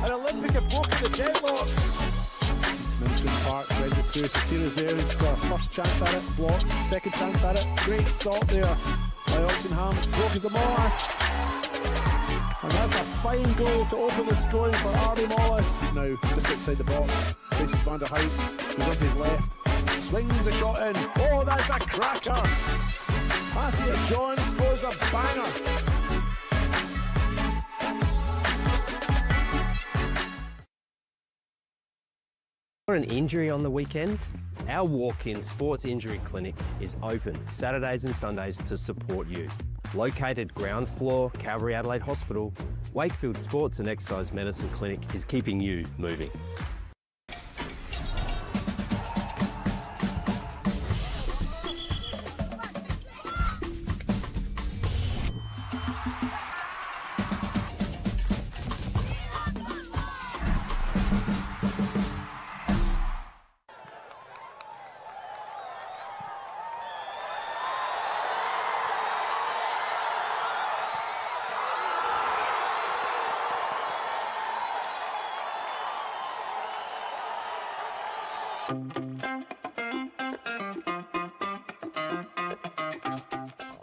And Olympic have broken the deadlock. It's Middleton Park, ready through. Satira's there, he's got a first chance at it, blocked, second chance at it. Great stop there by Oxenham. It's broken to Molas. And that's a fine goal to open the scoring for Arnie Molas. Now, just outside the box, faces Van der Hout, goes onto his left. swings the shot in. Oh, that's a cracker. Pass here, John scores a banger. For an injury on the weekend, our walk-in sports injury clinic is open Saturdays and Sundays to support you. Located ground floor, Calvary Adelaide Hospital, Wakefield Sports and Exercise Medicine Clinic is keeping you moving.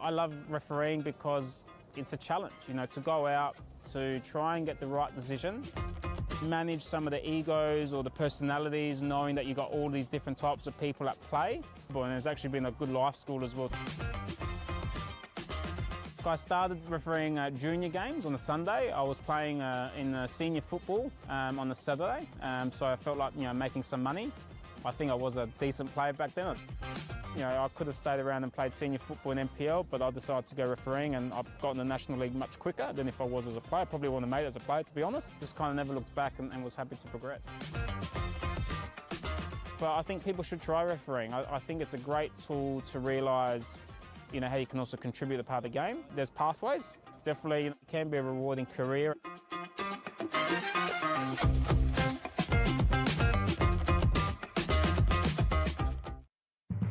I love refereeing because it's a challenge, you know, to go out to try and get the right decision, manage some of the egos or the personalities, knowing that you've got all these different types of people at play. And it's actually been a good life school as well. I started refereeing junior games on the Sunday. I was playing in senior football on the Saturday, so I felt like, you know, making some money. I think I was a decent player back then. You know, I could have stayed around and played senior football in NPL, but I decided to go refereeing, and I've got in the National League much quicker than if I was as a player. Probably wouldn't have made it as a player, to be honest. Just kind of never looked back and was happy to progress. But I think people should try refereeing. I think it's a great tool to realise, you know, how you can also contribute to part of the game. There's pathways. Definitely it can be a rewarding career.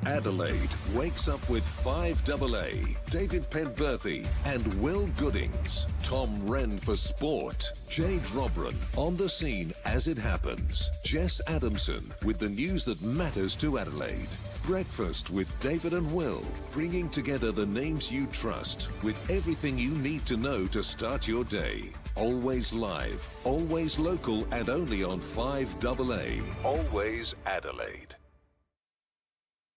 Adelaide wakes up with 5AA, David Penberthy and Will Goodings. Tom Wren for sport. Jay Drobran on the scene as it happens. Jess Adamson with the news that matters to Adelaide. Breakfast with David and Will, bringing together the names you trust with everything you need to know to start your day. Always live, always local, and only on 5AA. Always Adelaide.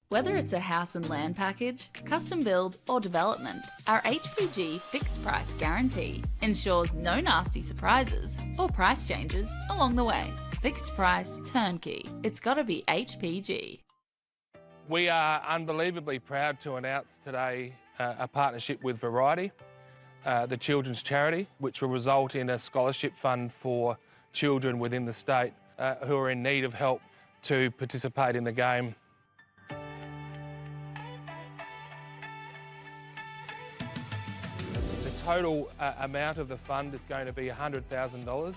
Whether it's a house and land package, custom build or development, our HPG fixed price guarantee ensures no nasty surprises or price changes along the way. Fixed price turnkey. It's gotta be HPG. We are unbelievably proud to announce today a partnership with Variety, the children's charity, which will result in a scholarship fund for children within the state who are in need of help to participate in the game. The total amount of the fund is going to be $100,000,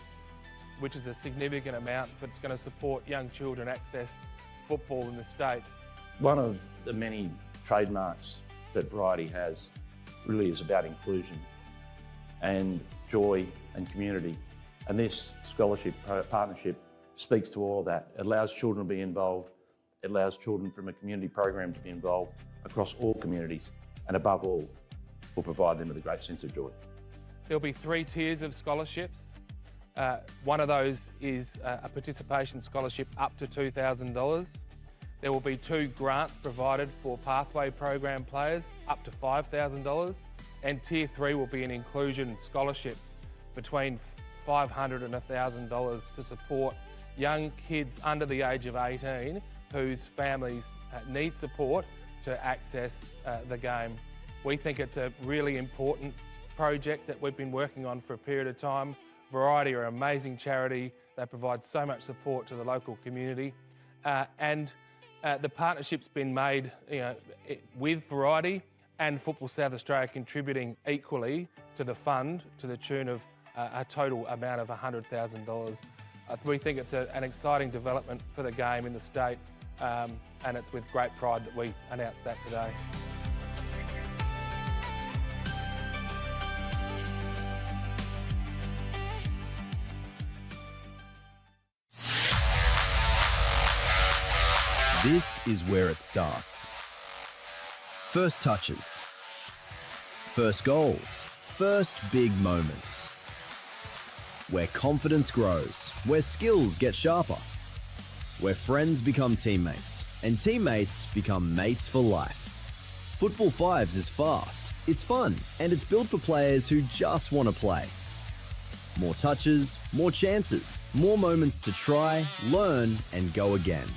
which is a significant amount, but it's going to support young children access football in the state. One of the many trademarks that Variety has really is about inclusion and joy and community. And this scholarship partnership speaks to all of that. It allows children to be involved. It allows children from a community program to be involved across all communities. And above all, will provide them with a great sense of joy. There'll be 3 tiers of scholarships. One of those is a participation scholarship up to $2,000. There will be 2 grants provided for pathway program players up to $5,000, and tier 3 will be an inclusion scholarship between $500 and $1,000 to support young kids under the age of 18 whose families need support to access the game. We think it's a really important project that we've been working on for a period of time. Variety are an amazing charity. They provide so much support to the local community. The partnership's been made, you know, with Variety and Football South Australia contributing equally to the fund to the tune of a total amount of $100,000. We think it's an exciting development for the game in the state, and it's with great pride that we announce that today. This is where it starts. First touches, first goals, first big moments. Where confidence grows, where skills get sharper. where friends become teammates and teammates become mates for life. Football Fives is fast, it's fun, and it's built for players who just want to play. More touches, more chances, more moments to try, learn, and go again.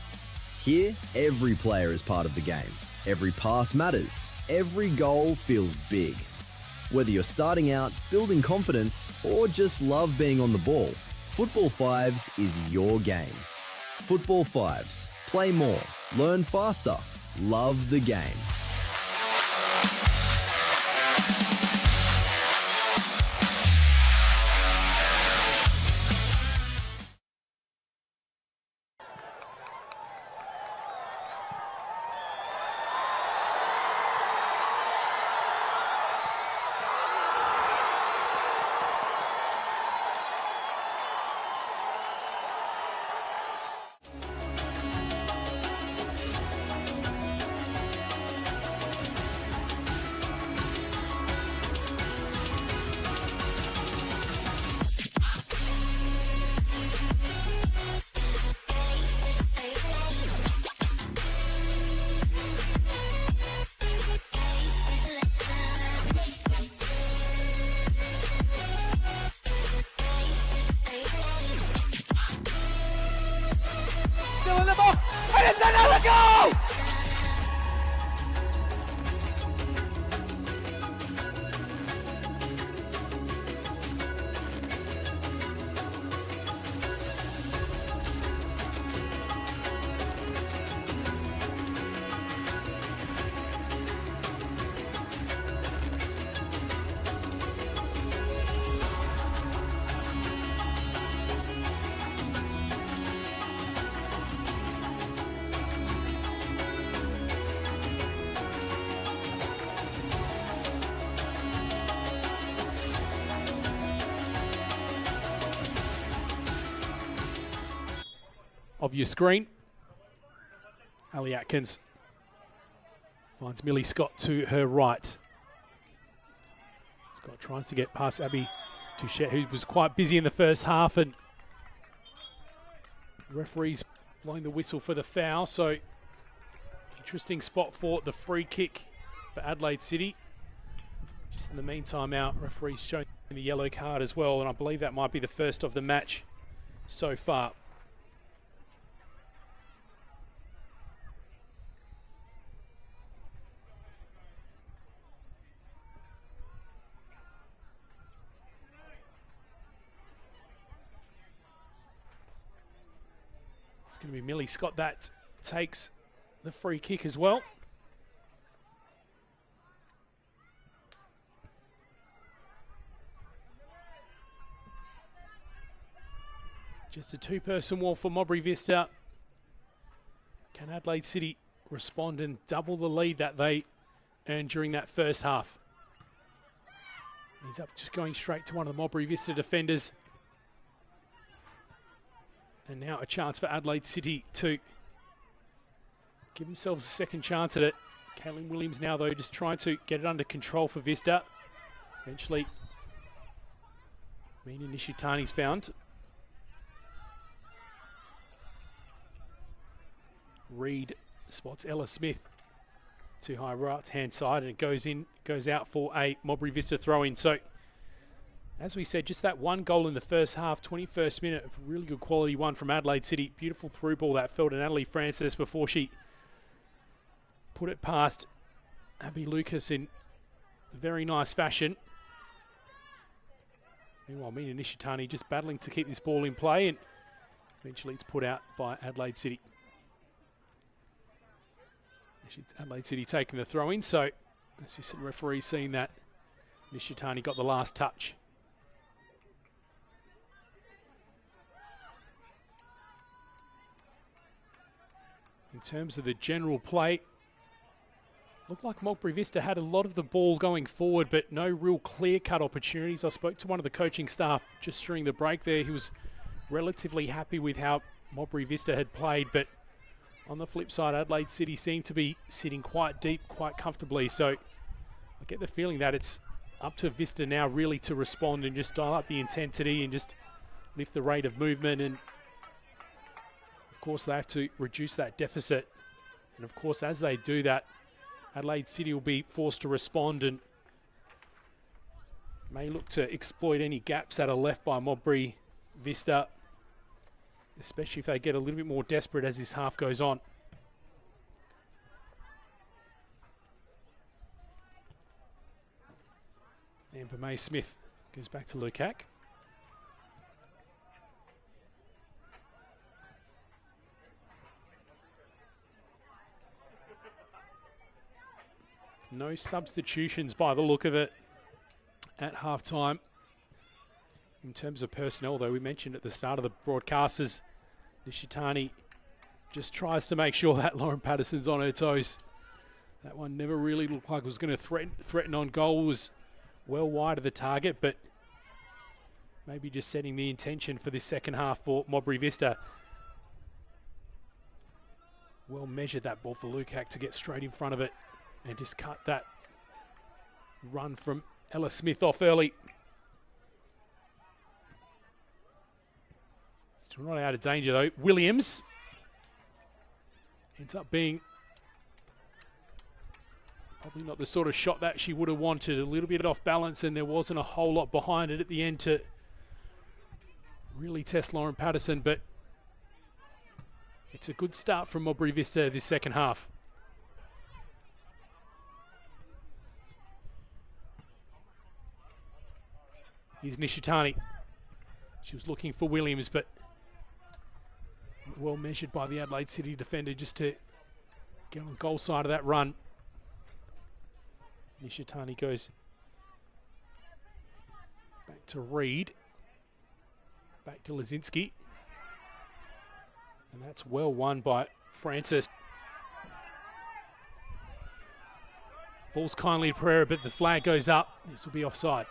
Here, every player is part of the game. Every pass matters. Every goal feels big. Whether you're starting out, building confidence, or just love being on the ball, Football Fives is your game. Football Fives. Play more, learn faster, love the game. Still in the box, and it's another goal! Of your screen, Ali Atkins finds Millie Scott to her right. Scott tries to get past Abby Touchette, who was quite busy in the first half, and the referee's blowing the whistle for the foul, so interesting spot for the free kick for Adelaide City. Just in the meantime, our referee's showing the yellow card as well, and I believe that might be the first of the match so far. It's going to be Millie Scott that takes the free kick as well. Just a two-person wall for Modbury Vista. Can Adelaide City respond and double the lead that they earned during that first half? He's up, just going straight to one of the Modbury Vista defenders. And now a chance for Adelaide City to give themselves a second chance at it. Caitlin Williams now, though, just trying to get it under control for Vista. Eventually, Mina Nishitani's found. Reed spots Ella Smith too high right-hand side, and it goes out for a Modbury Vista throw-in. So, as we said, just that one goal in the first half, 21st minute, of really good quality one from Adelaide City. Beautiful through ball that fell to Natalie Francis before she put it past Abby Lucas in very nice fashion. Meanwhile, Mina Nishitani just battling to keep this ball in play, and eventually it's put out by Adelaide City. Adelaide City taking the throw-in, so assistant referee seeing that Nishitani got the last touch. In terms of the general play, looked like Modbury Vista had a lot of the ball going forward, but no real clear-cut opportunities. I spoke to one of the coaching staff just during the break there. He was relatively happy with how Modbury Vista had played, but on the flip side, Adelaide City seemed to be sitting quite deep, quite comfortably. So I get the feeling that it's up to Vista now really to respond and just dial up the intensity and just lift the rate of movement. And of course, they have to reduce that deficit. And of course, as they do that, Adelaide City will be forced to respond and may look to exploit any gaps that are left by Modbury Vista, especially if they get a little bit more desperate as this half goes on. And May Smith goes back to Lukac. No substitutions by the look of it at halftime. In terms of personnel, though, we mentioned at the start of the broadcasters, Nishitani just tries to make sure that Lauren Patterson's on her toes. That one never really looked like it was going to threaten on goal. Was well wide of the target, but maybe just setting the intention for this second half for Modbury Vista. Well measured that ball for Lukac to get straight in front of it and just cut that run from Ella Smith off early. Still not out of danger though. Williams ends up being probably not the sort of shot that she would have wanted. A little bit off balance, and there wasn't a whole lot behind it at the end to really test Lauren Patterson, but it's a good start from Modbury Vista this second half. Here's Nishitani. She was looking for Williams, but well measured by the Adelaide City defender just to get on the goal side of that run. Nishitani goes back to Reed. Back to Lazinski. And that's well won by Francis. Falls kindly to Pereira, but the flag goes up. This will be offside.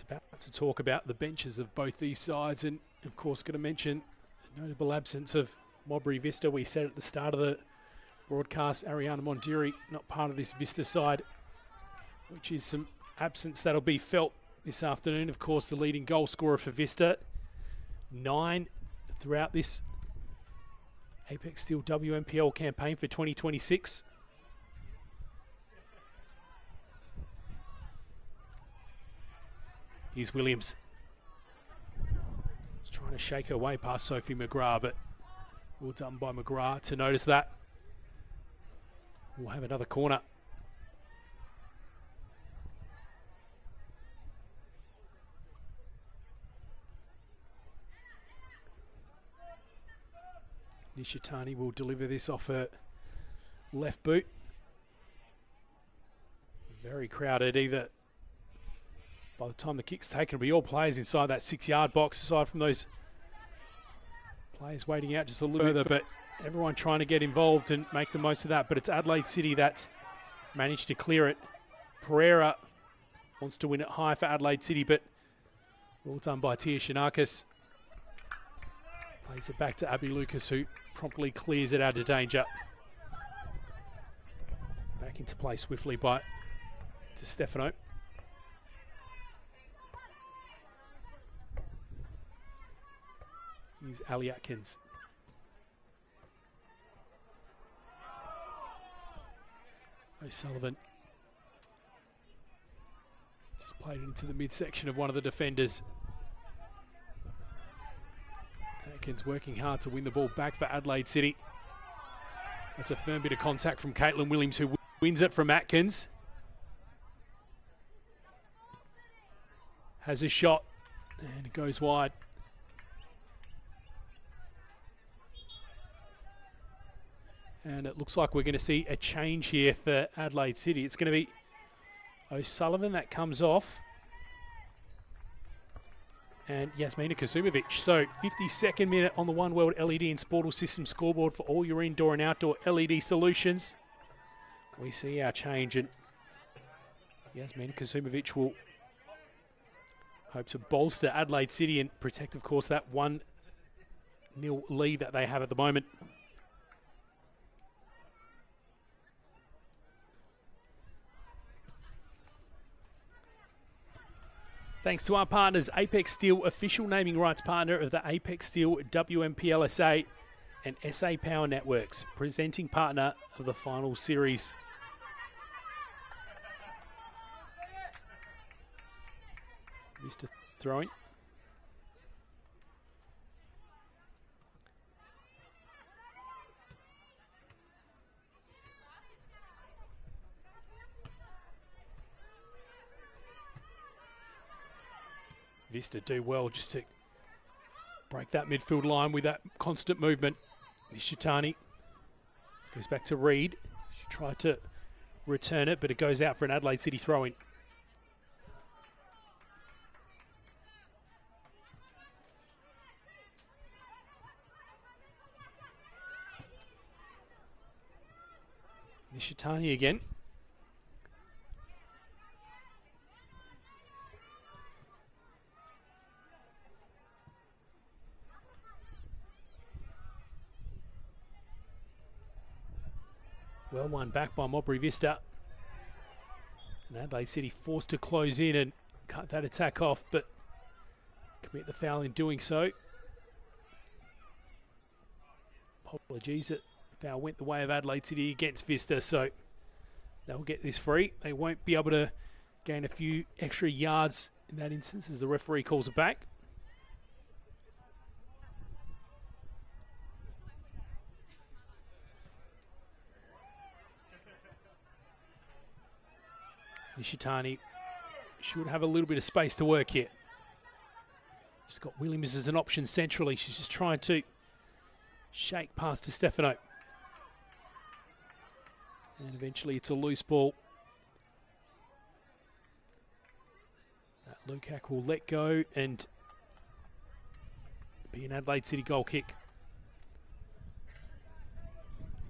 About to talk about the benches of both these sides, and of course going to mention the notable absence of Modbury Vista. We said at the start of the broadcast, Ariana Mondiri not part of this Vista side, which is some absence that'll be felt this afternoon. Of course, the leading goal scorer for Vista, 9 throughout this Apex Steel WNPL campaign for 2026. Here's Williams. He's trying to shake her way past Sophie McGrath, but well done by McGrath to notice that. We'll have another corner. Nishitani will deliver this off her left boot. Very crowded either. By the time the kick's taken, it'll be all players inside that 6-yard box, aside from those players waiting out just a little further, but everyone trying to get involved and make the most of that. But it's Adelaide City that managed to clear it. Pereira wants to win it high for Adelaide City, but well done by Tia Shanakis. Plays it back to Abby Lucas, who promptly clears it out of danger. Back into play swiftly by Di Stefano. Here's Ali Atkins. O'Sullivan just played it into the midsection of one of the defenders. Atkins working hard to win the ball back for Adelaide City. That's a firm bit of contact from Caitlin Williams, who wins it from Atkins. Has a shot and it goes wide. And it looks like we're going to see a change here for Adelaide City. It's going to be O'Sullivan that comes off, and Yasmina Kazumovic. So 52nd minute on the One World LED and Sportal System scoreboard for all your indoor and outdoor LED solutions. We see our change, and Yasmina Kazumovic will hope to bolster Adelaide City and protect, of course, that 1-0 lead that they have at the moment. Thanks to our partners, Apex Steel, official naming rights partner of the Apex Steel WNPL SA and SA Power Networks, presenting partner of the final series. Vista throwing. Vista do well just to break that midfield line with that constant movement. Nishitani goes back to Reed. She tried to return it, but it goes out for an Adelaide City throw-in. Nishitani again. Well won back by Modbury Vista. And Adelaide City forced to close in and cut that attack off, but commit the foul in doing so. Apologies, that foul went the way of Adelaide City against Vista, so they'll get this free. They won't be able to gain a few extra yards in that instance as the referee calls it back. Nishitani should have a little bit of space to work here. She's got Williams as an option centrally. She's just trying to shake past to Stefano. And eventually it's a loose ball. Lukaku will let go and be an Adelaide City goal kick.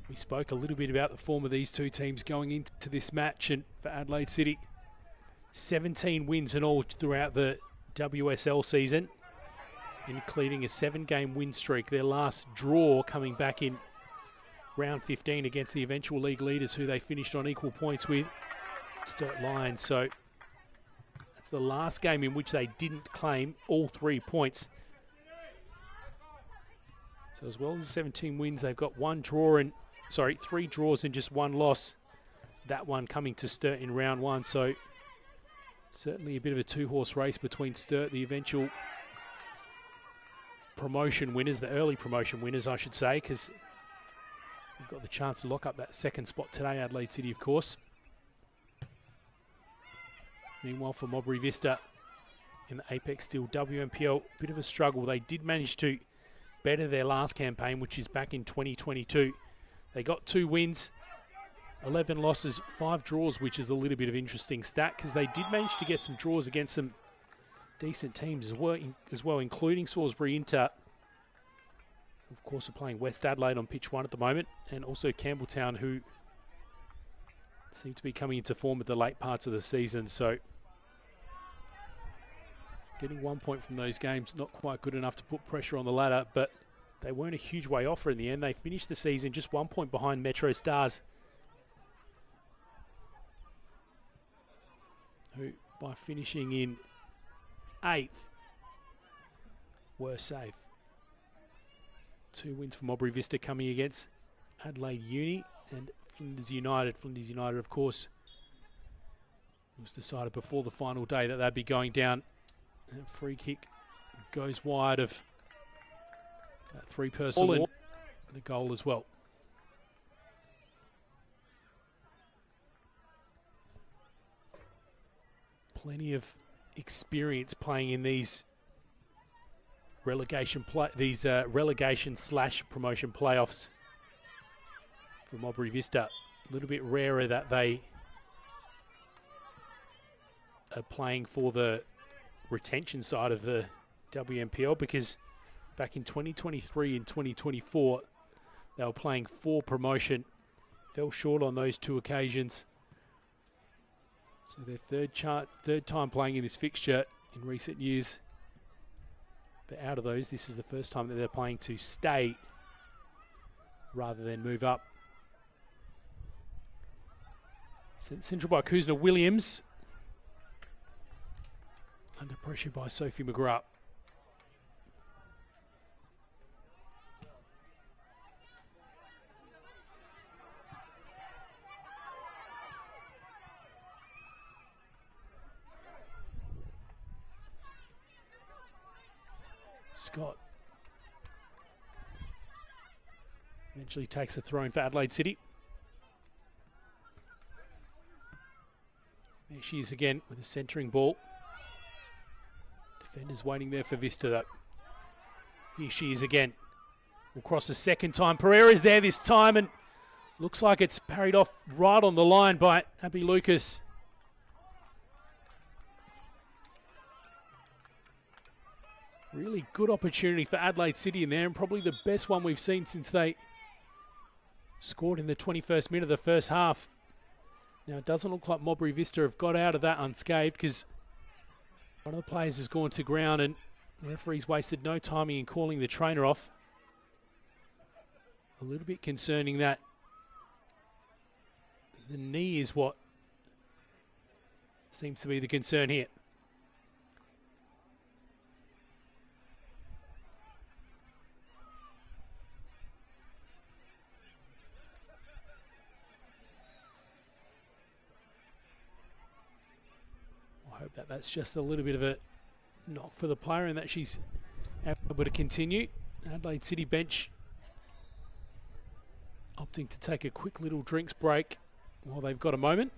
We spoke a little bit about the form of these two teams going into this match, and for Adelaide City, 17 wins in all throughout the WSL season, including a 7-game win streak. Their last draw coming back in round 15 against the eventual league leaders, who they finished on equal points with, Sturt Lions. So that's the last game in which they didn't claim all 3 points. So as well as the 17 wins, they've got 3 draws and just 1 loss. That one coming to Sturt in round 1. So certainly a bit of a 2-horse race between Sturt, the eventual promotion winners, the early promotion winners, I should say, because they've got the chance to lock up that second spot today, Adelaide City, of course. Meanwhile, for Modbury Vista in the Apex Steel WNPL, bit of a struggle. They did manage to better their last campaign, which is back in 2022. They got 2 wins, 11 losses, 5 draws, which is a little bit of interesting stat because they did manage to get some draws against some decent teams as well, including Salisbury Inter. Of course, are playing West Adelaide on pitch 1 at the moment, and also Campbelltown, who seem to be coming into form at the late parts of the season. So getting 1 point from those games, not quite good enough to put pressure on the ladder, but they weren't a huge way off in the end. They finished the season just 1 point behind Metro Stars, who, by finishing in 8th, were safe. 2 wins for Modbury Vista coming against Adelaide Uni and Flinders United. Flinders United, of course, it was decided before the final day that they'd be going down. That free kick goes wide of that 3-person wall, and the goal as well. Plenty of experience playing in these relegation / promotion playoffs for Modbury Vista. A little bit rarer that they are playing for the retention side of the WNPL, because back in 2023 and 2024 they were playing for promotion, fell short on those 2 occasions. So their third time playing in this fixture in recent years. But out of those, this is the first time that they're playing to stay rather than move up. Central by Kuzna Williams. Under pressure by Sophie McGrath. Scott eventually takes a throw in for Adelaide City. There she is again with a centering ball. Defenders waiting there for Vista though. Here she is again. Will cross a second time. Pereira's there this time and looks like it's parried off right on the line by Abby Lucas. Really good opportunity for Adelaide City in there, and probably the best one we've seen since they scored in the 21st minute of the first half. Now, it doesn't look like Modbury Vista have got out of that unscathed because one of the players has gone to ground and the referee's wasted no timing in calling the trainer off. A little bit concerning that the knee is what seems to be the concern here. I hope that that's just a little bit of a knock for the player and that she's able to continue. Adelaide City bench opting to take a quick little drinks break while they've got a moment.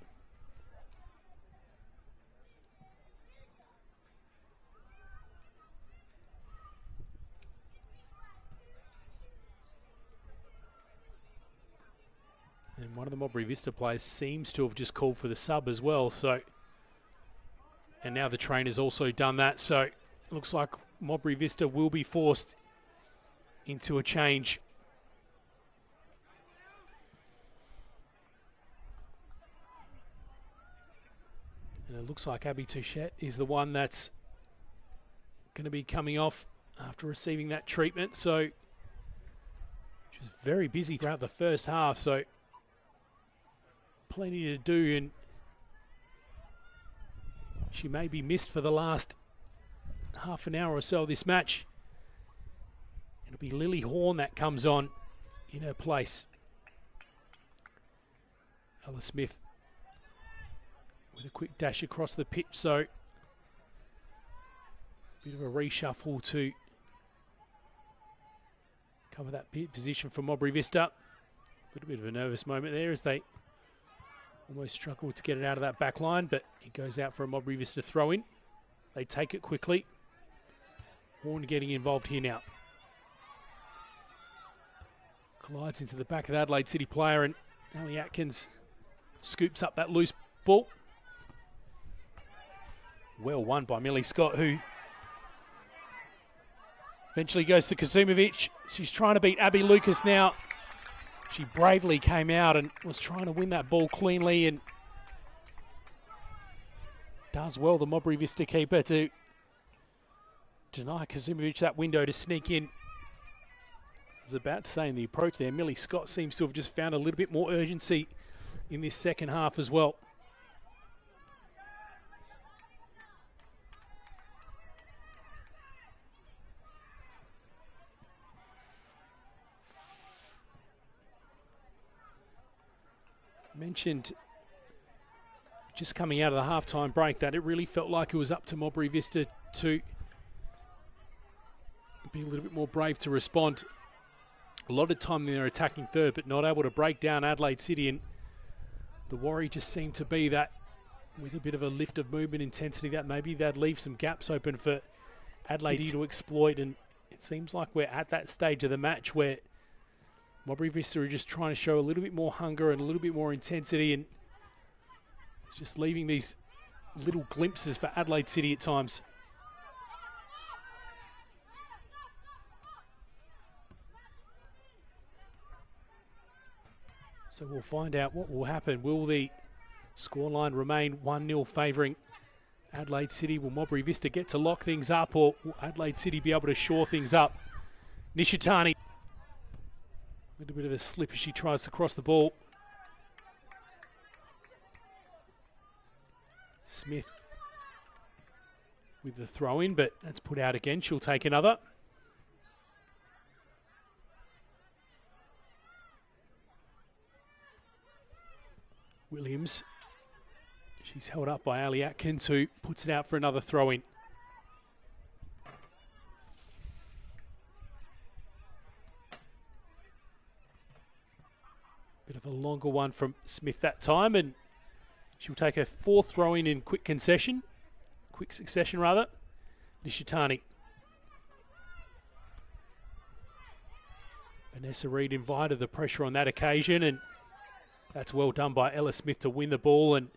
And one of the Modbury Vista players seems to have just called for the sub as well, so. And now the trainer's also done that, so it looks like Modbury Vista will be forced into a change. And it looks like Abby Touchette is the one that's going to be coming off after receiving that treatment. So she was very busy throughout the first half, so plenty to do, and she may be missed for the last half an hour or so of this match. It'll be Lily Horn that comes on in her place. Ella Smith with a quick dash across the pitch, so bit of a reshuffle to cover that position for Modbury Vista. A little bit of a nervous moment there as they almost struggled to get it out of that back line, but it goes out for a Modbury Vista throw-in. They take it quickly. Horn getting involved here now. Collides into the back of the Adelaide City player, and Ali Atkins scoops up that loose ball. Well won by Millie Scott, who eventually goes to Kasumovic. She's trying to beat Abby Lucas now. She bravely came out and was trying to win that ball cleanly and does well, the Modbury Vista keeper, to deny Kasumovic that window to sneak in. I was about to say in the approach there, Millie Scott seems to have just found a little bit more urgency in this second half as well. Mentioned just coming out of the halftime break that it really felt like it was up to Modbury Vista to be a little bit more brave to respond. A lot of time in their attacking third, but not able to break down Adelaide City, and the worry just seemed to be that with a bit of a lift of movement intensity that maybe they'd leave some gaps open for Adelaide to exploit, and it seems like we're at that stage of the match where Modbury Vista are just trying to show a little bit more hunger and a little bit more intensity, and it's just leaving these little glimpses for Adelaide City at times. So we'll find out what will happen. Will the scoreline remain 1-0 favouring Adelaide City? Will Modbury Vista get to lock things up, or will Adelaide City be able to shore things up? Nishitani. A little bit of a slip as she tries to cross the ball. Smith with the throw in, but that's put out again. She'll take another. Williams. She's held up by Ali Atkins, who puts it out for another throw in. Bit of a longer one from Smith that time, and she'll take her fourth throw in quick succession, Nishitani. Vanessa Reid invited the pressure on that occasion, and that's well done by Ella Smith to win the ball, and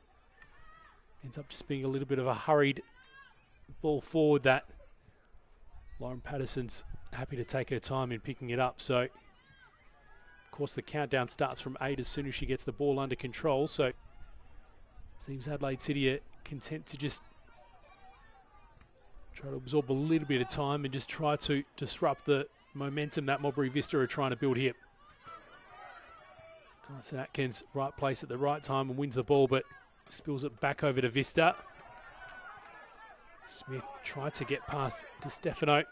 ends up just being a little bit of a hurried ball forward that Lauren Patterson's happy to take her time in picking it up. So, of course, the countdown starts from 8 as soon as she gets the ball under control. So, seems Adelaide City are content to just try to absorb a little bit of time and just try to disrupt the momentum that Modbury Vista are trying to build here. Dyson Atkins, right place at the right time and wins the ball, but spills it back over to Vista. Smith tried to get past to Stefano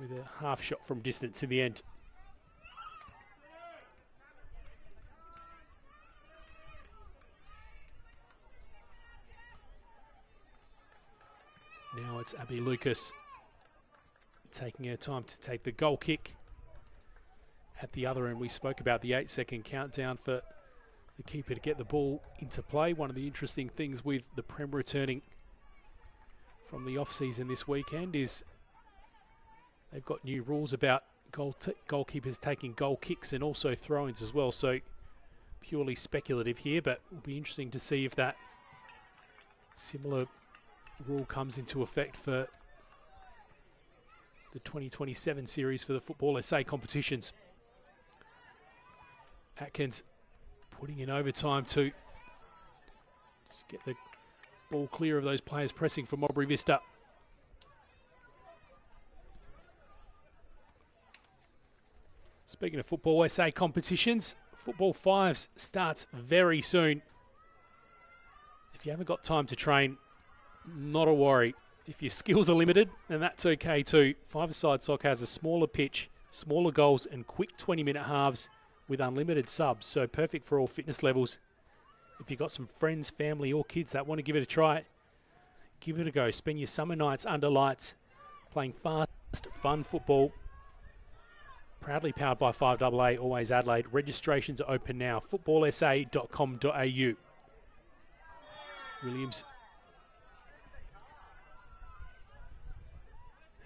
with a half shot from distance in the end. Now it's Abby Lucas taking her time to take the goal kick. At the other end, we spoke about the 8-second countdown for the keeper to get the ball into play. One of the interesting things with the Prem returning from the off-season this weekend is they've got new rules about goalkeepers taking goal kicks and also throw-ins as well. So purely speculative here, but it'll be interesting to see if that similar rule comes into effect for the 2027 series for the Football SA competitions. Atkins putting in overtime to just get the ball clear of those players pressing for Modbury Vista. Speaking of Football SA competitions, Football Fives starts very soon. If you haven't got time to train, not a worry. If your skills are limited, then that's okay too. Five-a-side soccer has a smaller pitch, smaller goals, and quick 20-minute halves with unlimited subs, so perfect for all fitness levels. If you've got some friends, family, or kids that want to give it a try, give it a go. Spend your summer nights under lights playing fast, fun football. Proudly powered by 5AA, always Adelaide. Registrations are open now. footballsa.com.au. Williams.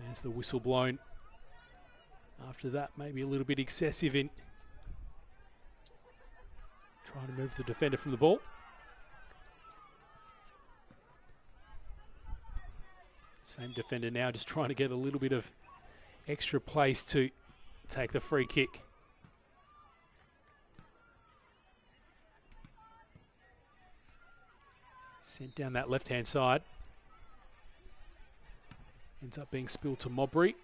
There's the whistle blown. After that, maybe a little bit excessive in trying to move the defender from the ball. Same defender now just trying to get a little bit of extra place to take the free kick. Sent down that left-hand side. Ends up being spilled to Modbury.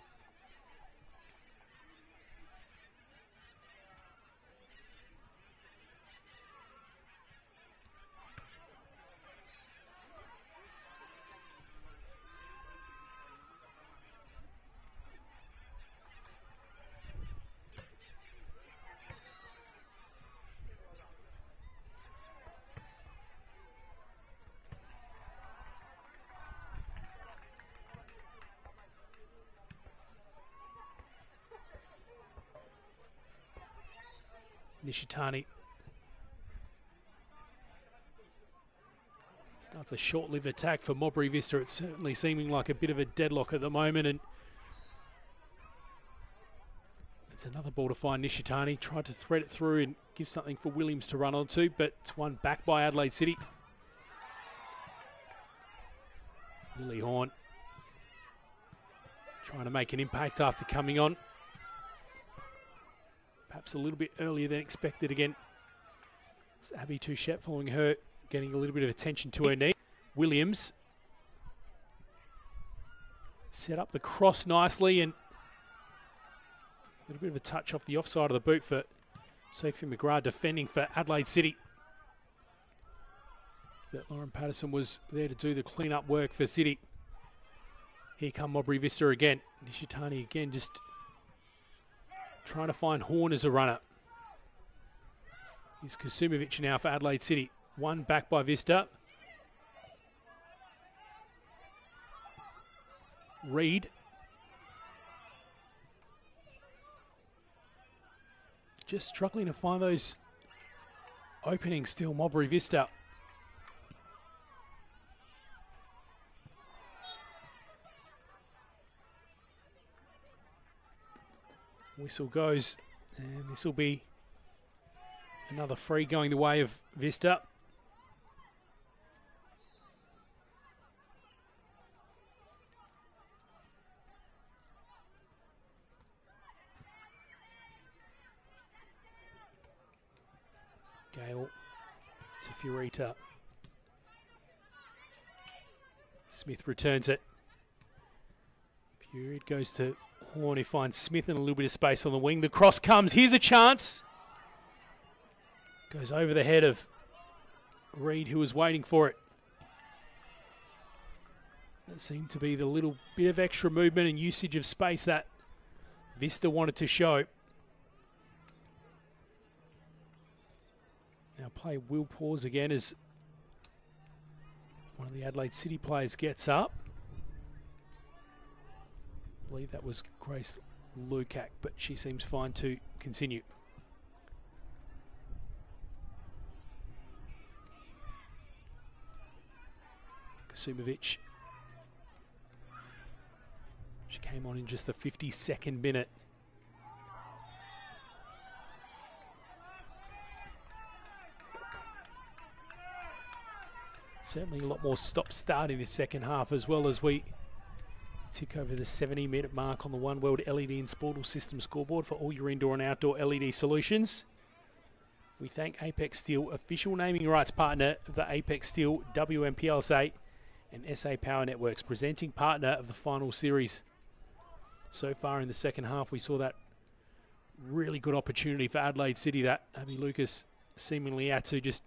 Nishitani starts a short-lived attack for Modbury Vista. It's certainly seeming like a bit of a deadlock at the moment, and it's another ball to find Nishitani. Tried to thread it through and give something for Williams to run onto, but it's won back by Adelaide City. Lily Horn trying to make an impact after coming on. Perhaps a little bit earlier than expected again. It's Abby Touchette following her, getting a little bit of attention to her knee. Williams set up the cross nicely and a little bit of a touch off the offside of the boot for Sophie McGrath defending for Adelaide City. But Lauren Patterson was there to do the clean-up work for City. Here come Modbury Vista again. Nishitani again just trying to find Horn as a runner. Here's Kasumovic now for Adelaide City. One back by Vista. Reed. Just struggling to find those openings still, Modbury Vista. Whistle goes, and this will be another free going the way of Vista. Gale to Furita. Smith returns it. Period goes to Horn, who finds Smith in a little bit of space on the wing. The cross comes. Here's a chance. Goes over the head of Reed, who was waiting for it. That seemed to be the little bit of extra movement and usage of space that Vista wanted to show. Now play will pause again as one of the Adelaide City players gets up. I believe that was Grace Lukac, but she seems fine to continue. Kasumovic. She came on in just the 52nd minute. Certainly a lot more stop-start in this second half, as well as we tick over the 70-minute mark on the One World LED and Sportal System scoreboard for all your indoor and outdoor LED solutions. We thank Apex Steel, official naming rights partner of the Apex Steel WNPL SA and SA Power Networks, presenting partner of the final series. So far in the second half, we saw that really good opportunity for Adelaide City that Abby Lucas seemingly had to just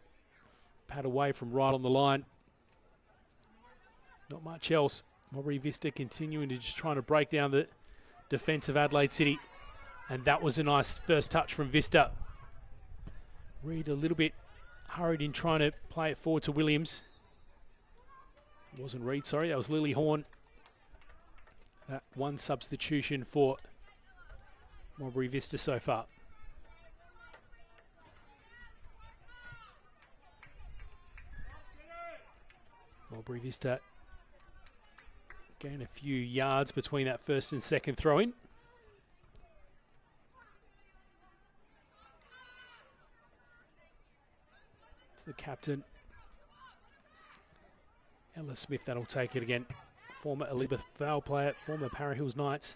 pat away from right on the line. Not much else. Modbury Vista continuing to just trying to break down the defence of Adelaide City. And that was a nice first touch from Vista. Reed a little bit hurried in trying to play it forward to Williams. It wasn't Reed, sorry, that was Lily Horn. That one substitution for Modbury Vista so far. Modbury Vista gain a few yards between that first and second throw-in. To the captain, Ella Smith, that'll take it again. Former Elizabeth Vale player, former Para Hills Knights,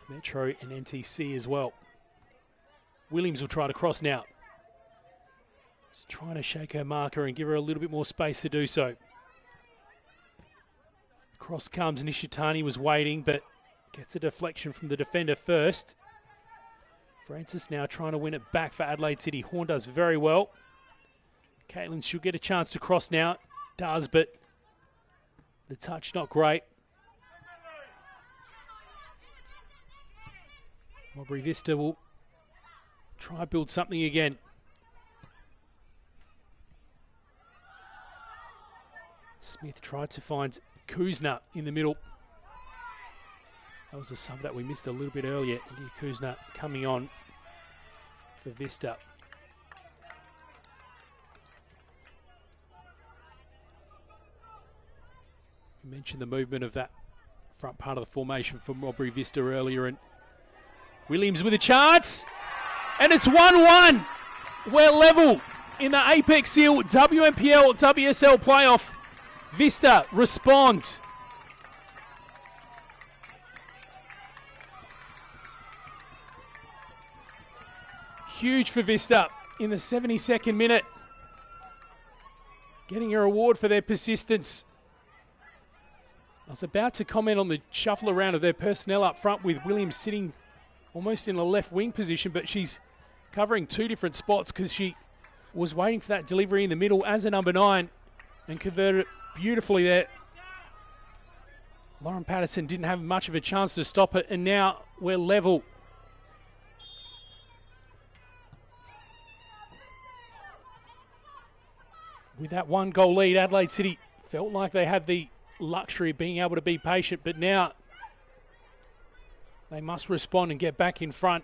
Metro and NTC as well. Williams will try to cross now. Just trying to shake her marker and give her a little bit more space to do so. Cross comes, Nishitani was waiting, but gets a deflection from the defender first. Francis now trying to win it back for Adelaide City. Horn does very well. Caitlin should get a chance to cross now. Does, but the touch not great. Modbury Vista will try build something again. Smith tried to find Kuzna in the middle. That was a sub that we missed a little bit earlier. India Kuzna coming on for Vista. We mentioned the movement of that front part of the formation for Modbury Vista earlier, and Williams with a chance, and it's 1-1. We're level in the Apex Steel WNPL WSL playoff. Vista responds. Huge for Vista in the 72nd minute. Getting a reward for their persistence. I was about to comment on the shuffle around of their personnel up front with Williams sitting almost in a left wing position, but she's covering two different spots because she was waiting for that delivery in the middle as a number 9. and converted it beautifully there. Lauren Patterson didn't have much of a chance to stop it, and now we're level. With that 1-goal lead, Adelaide City felt like they had the luxury of being able to be patient, but now they must respond and get back in front.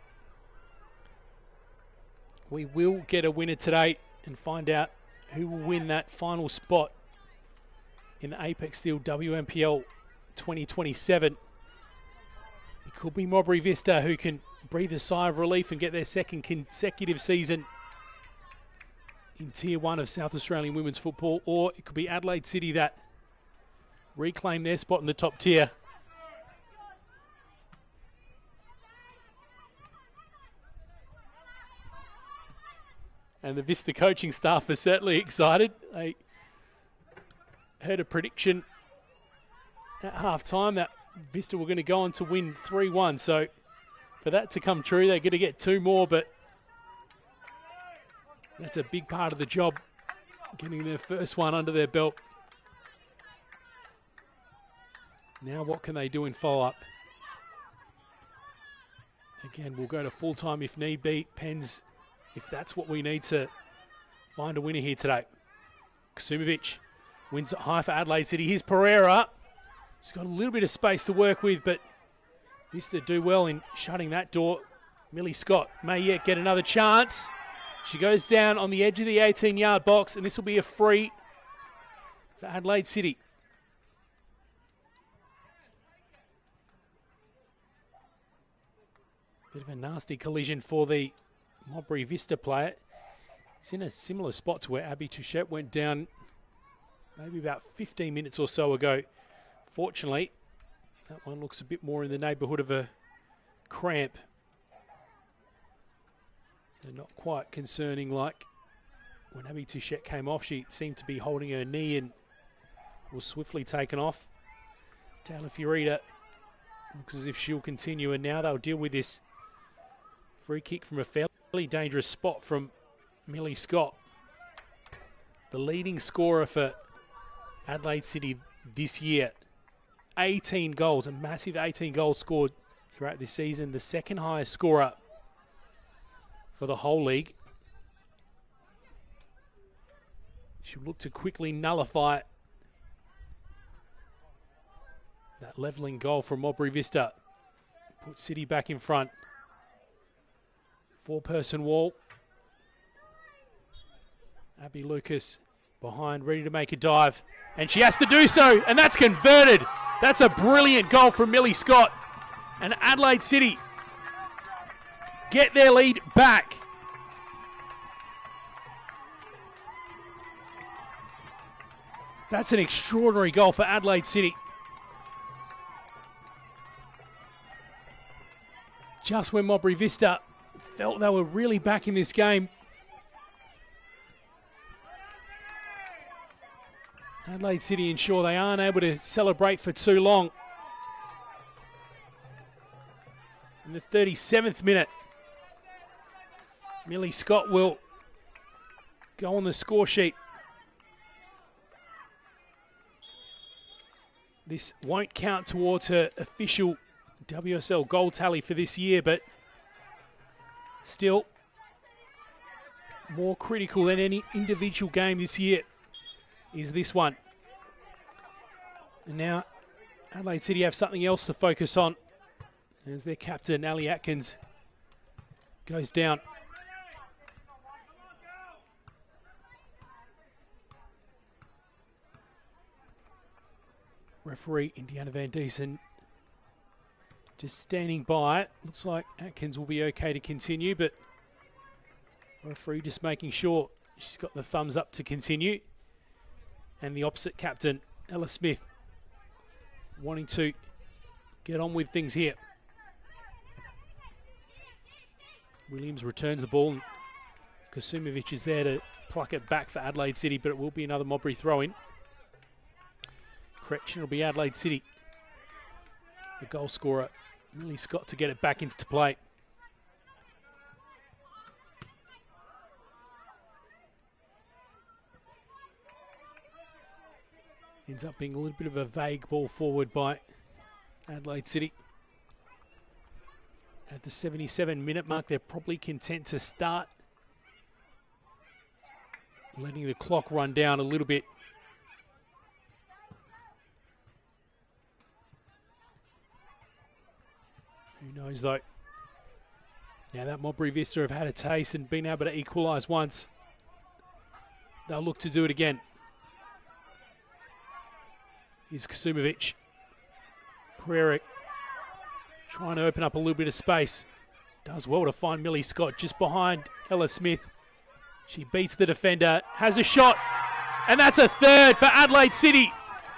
We will get a winner today and find out who will win that final spot in the Apex Steel WNPL 2027. It could be Modbury Vista, who can breathe a sigh of relief and get their second consecutive season in Tier 1 of South Australian women's football, or it could be Adelaide City that reclaim their spot in the top tier. And the Vista coaching staff are certainly excited. They heard a prediction at half-time that Vista were going to go on to win 3-1. So for that to come true, they're going to get 2 more, but that's a big part of the job, getting their first one under their belt. Now what can they do in follow-up? Again, we'll go to full-time if need be. Pens, if that's what we need to find a winner here today. Ksumovic wins it high for Adelaide City. Here's Pereira. He's got a little bit of space to work with, but Vista do well in shutting that door. Millie Scott may yet get another chance. She goes down on the edge of the 18-yard box, and this will be a free for Adelaide City. Bit of a nasty collision for the Modbury Vista player. It's in a similar spot to where Abby Touchette went down maybe about 15 minutes or so ago. Fortunately, that one looks a bit more in the neighbourhood of a cramp. So not quite concerning like when Abby Touchette came off. She seemed to be holding her knee and was swiftly taken off. Taylor Furita looks as if she'll continue, and now they'll deal with this free kick from a fairly dangerous spot from Millie Scott. The leading scorer for Adelaide City this year. 18 goals, a massive 18 goals scored throughout this season. The second highest scorer for the whole league. She'll look to quickly nullify that levelling goal from Modbury Vista. Put City back in front. 4-person wall. Abby Lucas behind, ready to make a dive. And she has to do so, and that's converted. That's a brilliant goal from Millie Scott. And Adelaide City get their lead back. That's an extraordinary goal for Adelaide City. Just when Modbury Vista felt they were really back in this game, Adelaide City ensure they aren't able to celebrate for too long. In the 37th minute, Millie Scott will go on the score sheet. This won't count towards her official WSL goal tally for this year, but still more critical than any individual game this year is this one. And now Adelaide City have something else to focus on as their captain, Ali Atkins, goes down. Referee Indiana Van Diesen just standing by. Looks like Atkins will be okay to continue, but referee just making sure she's got the thumbs up to continue. And the opposite captain, Ella Smith, wanting to get on with things here. Williams returns the ball, and Kasumovic is there to pluck it back for Adelaide City, but it will be another Modbury throw-in. Correction, it'll be Adelaide City. The goal scorer, Millie Scott, to get it back into play. Ends up being a little bit of a vague ball forward by Adelaide City. At the 77-minute mark, they're probably content to start letting the clock run down a little bit. Who knows, though? Now that Modbury Vista have had a taste and been able to equalise once, they'll look to do it again. Here's Kasumovic. Pereira trying to open up a little bit of space. Does well to find Millie Scott just behind Ella Smith. She beats the defender, has a shot, and that's a third for Adelaide City.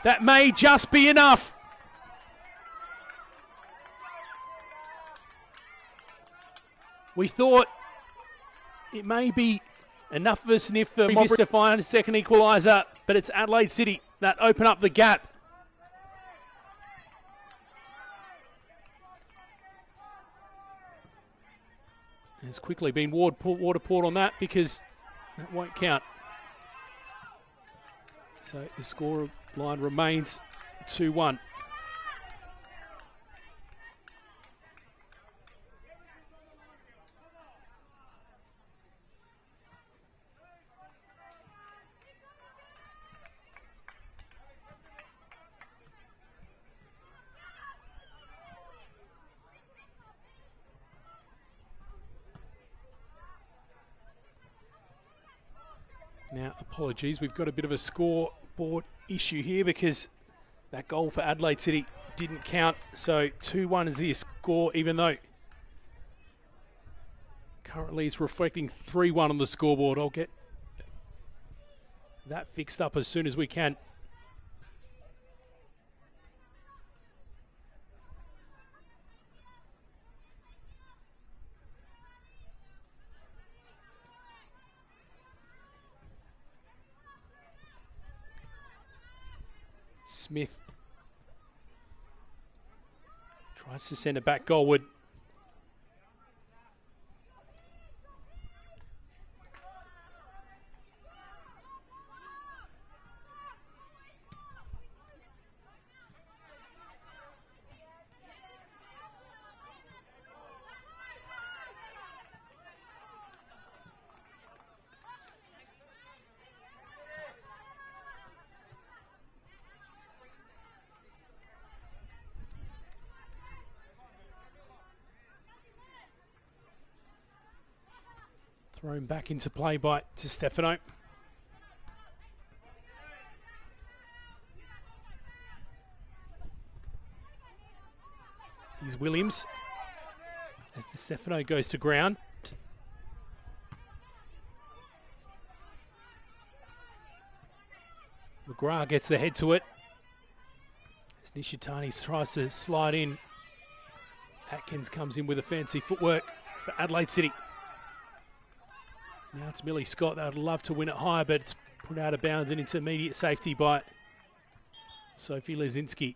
That may just be enough. We thought it may be enough of a sniff for Modbury to find a second equaliser, but it's Adelaide City that open up the gap. There's quickly been water poured on that because that won't count. So the score line remains 2-1. Now, apologies, we've got a bit of a scoreboard issue here because that goal for Adelaide City didn't count. So 2-1 is the score, even though currently it's reflecting 3-1 on the scoreboard. I'll get that fixed up as soon as we can. Smith tries to send it back goalward. Thrown back into play by Stefano. Here's Williams as the Stefano goes to ground. McGrath gets the head to it. As Nishitani tries to slide in. Atkins comes in with a fancy footwork for Adelaide City. Now it's Millie Scott. They would love to win it higher, but it's put out of bounds and into immediate safety by Sophie Lezinski.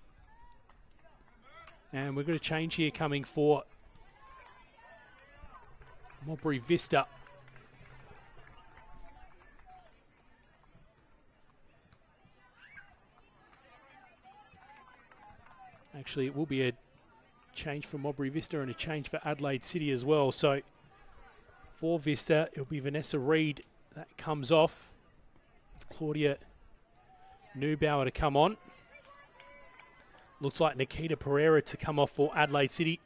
And we've got a change here coming for Modbury Vista. Actually, it will be a change for Modbury Vista and a change for Adelaide City as well. So for Vista, it'll be Vanessa Reid that comes off. Claudia Neubauer to come on. Looks like Nikita Pereira to come off for Adelaide City,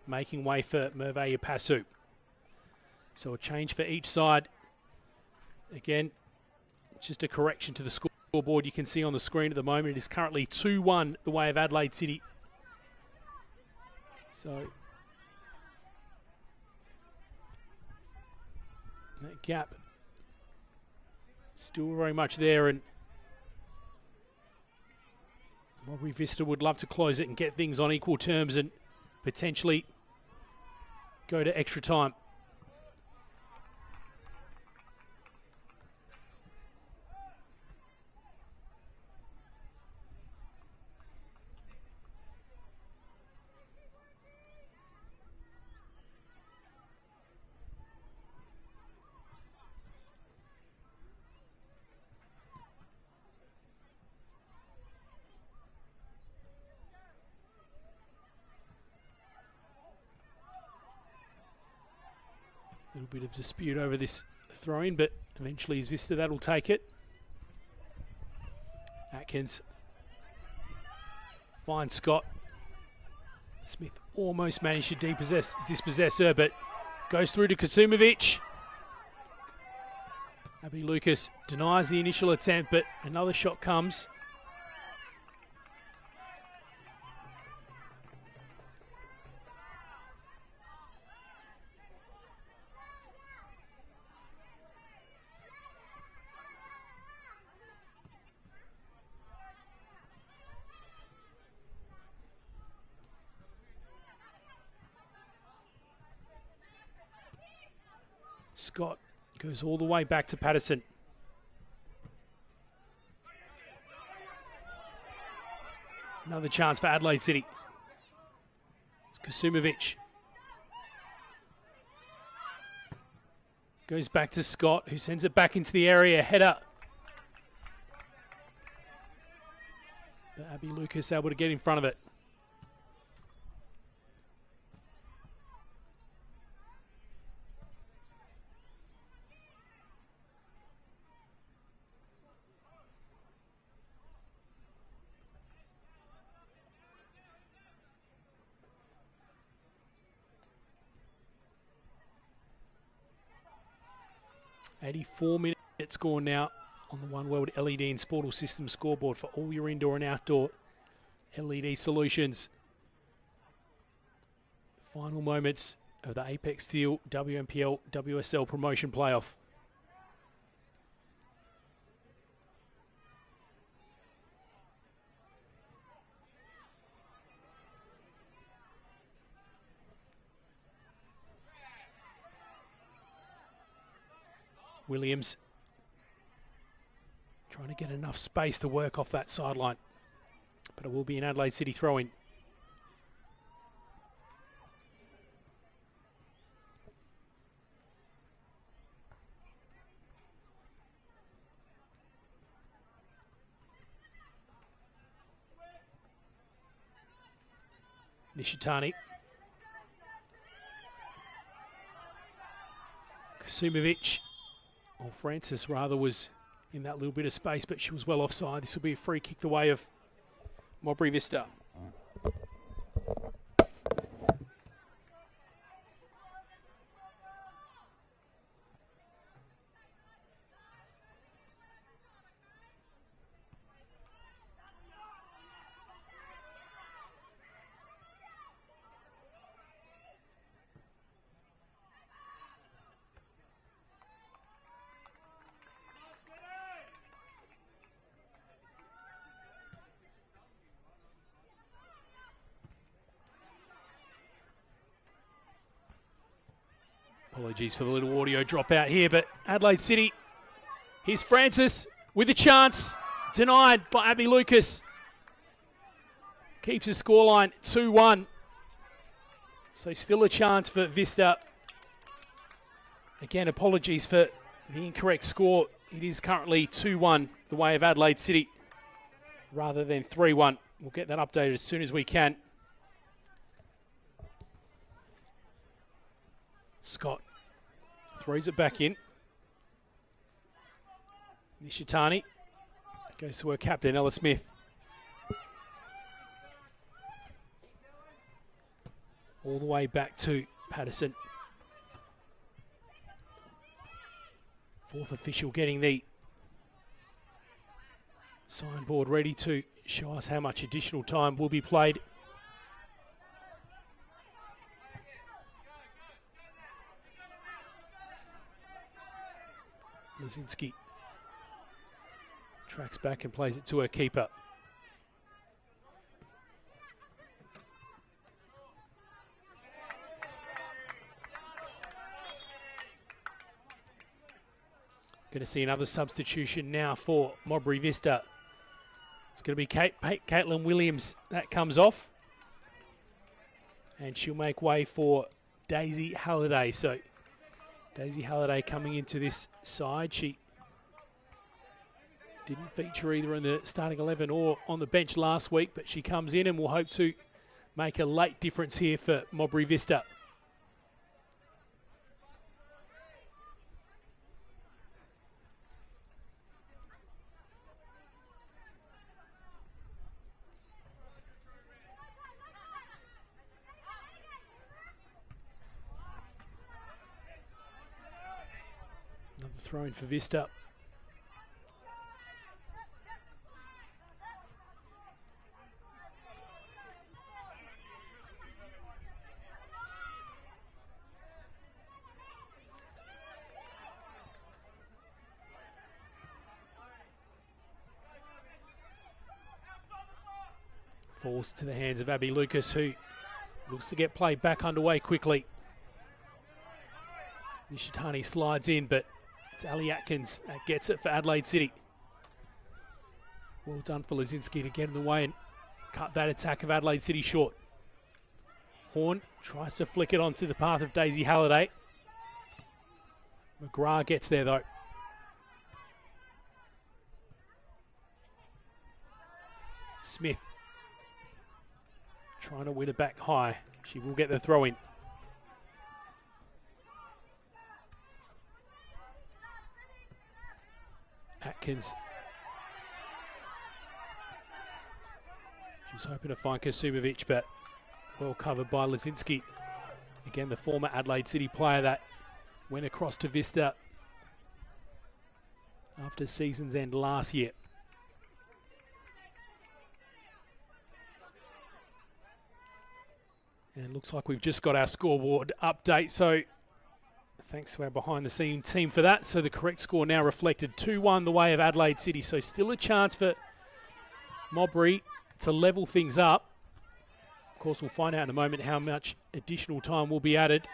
making way for Merveille Passu. So a change for each side. Again, just a correction to the scoreboard you can see on the screen at the moment. It is currently 2-1 the way of Adelaide City. So that gap still very much there, and Modbury Vista would love to close it and get things on equal terms and potentially go to extra time. little bit of dispute over this throw-in, but eventually is Vista that'll take it. Atkins finds Scott. Smith almost managed to dispossess her, but goes through to Kasumovic. Abby Lucas denies the initial attempt, but another shot comes. Scott goes all the way back to Patterson. Another chance for Adelaide City. It's Kasumovic. Goes back to Scott, who sends it back into the area. Header. But Abby Lucas able to get in front of it. .84 minutes gone now on the One World LED and Sportal System scoreboard for all your indoor and outdoor LED solutions. Final moments of the Apex Steel WNPL WSL Promotion Playoff. Williams trying to get enough space to work off that sideline, but it will be an Adelaide City throw-in. Nishitani. Kasumovic. Or Francis rather was in that little bit of space, but she was well offside. This will be a free kick the way of Modbury Vista. Apologies for the little audio dropout here, but Adelaide City, here's Francis with a chance, denied by Abby Lucas. Keeps the scoreline 2-1. So still a chance for Vista. Again, apologies for the incorrect score. It is currently 2-1 the way of Adelaide City rather than 3-1. We'll get that updated as soon as we can. Scott throws it back in. Nishitani goes to her captain, Ella Smith. All the way back to Patterson. Fourth official getting the signboard ready to show us how much additional time will be played. Lazinski tracks back and plays it to her keeper. Going to see another substitution now for Modbury Vista. It's going to be Caitlin Williams that comes off. And she'll make way for Daisy Halliday. So Daisy Halliday coming into this side. She didn't feature either in the starting 11 or on the bench last week, but she comes in and will hope to make a late difference here for Modbury Vista. Throw in for Vista. Falls to the hands of Abby Lucas, who looks to get play back underway quickly. Nishitani slides in, but it's Ali Atkins that gets it for Adelaide City. Well done for Lazinski to get in the way and cut that attack of Adelaide City short. Horn tries to flick it onto the path of Daisy Halliday. McGrath gets there though. Smith trying to win it back high. She will get the throw in. Atkins. She was hoping to find Kasumovic, but well covered by Lazinski. Again, the former Adelaide City player that went across to Vista after season's end last year. And it looks like we've just got our scoreboard update, so thanks to our behind-the-scenes team for that. So the correct score now reflected 2-1 the way of Adelaide City. So still a chance for Modbury to level things up. Of course, we'll find out in a moment how much additional time will be added.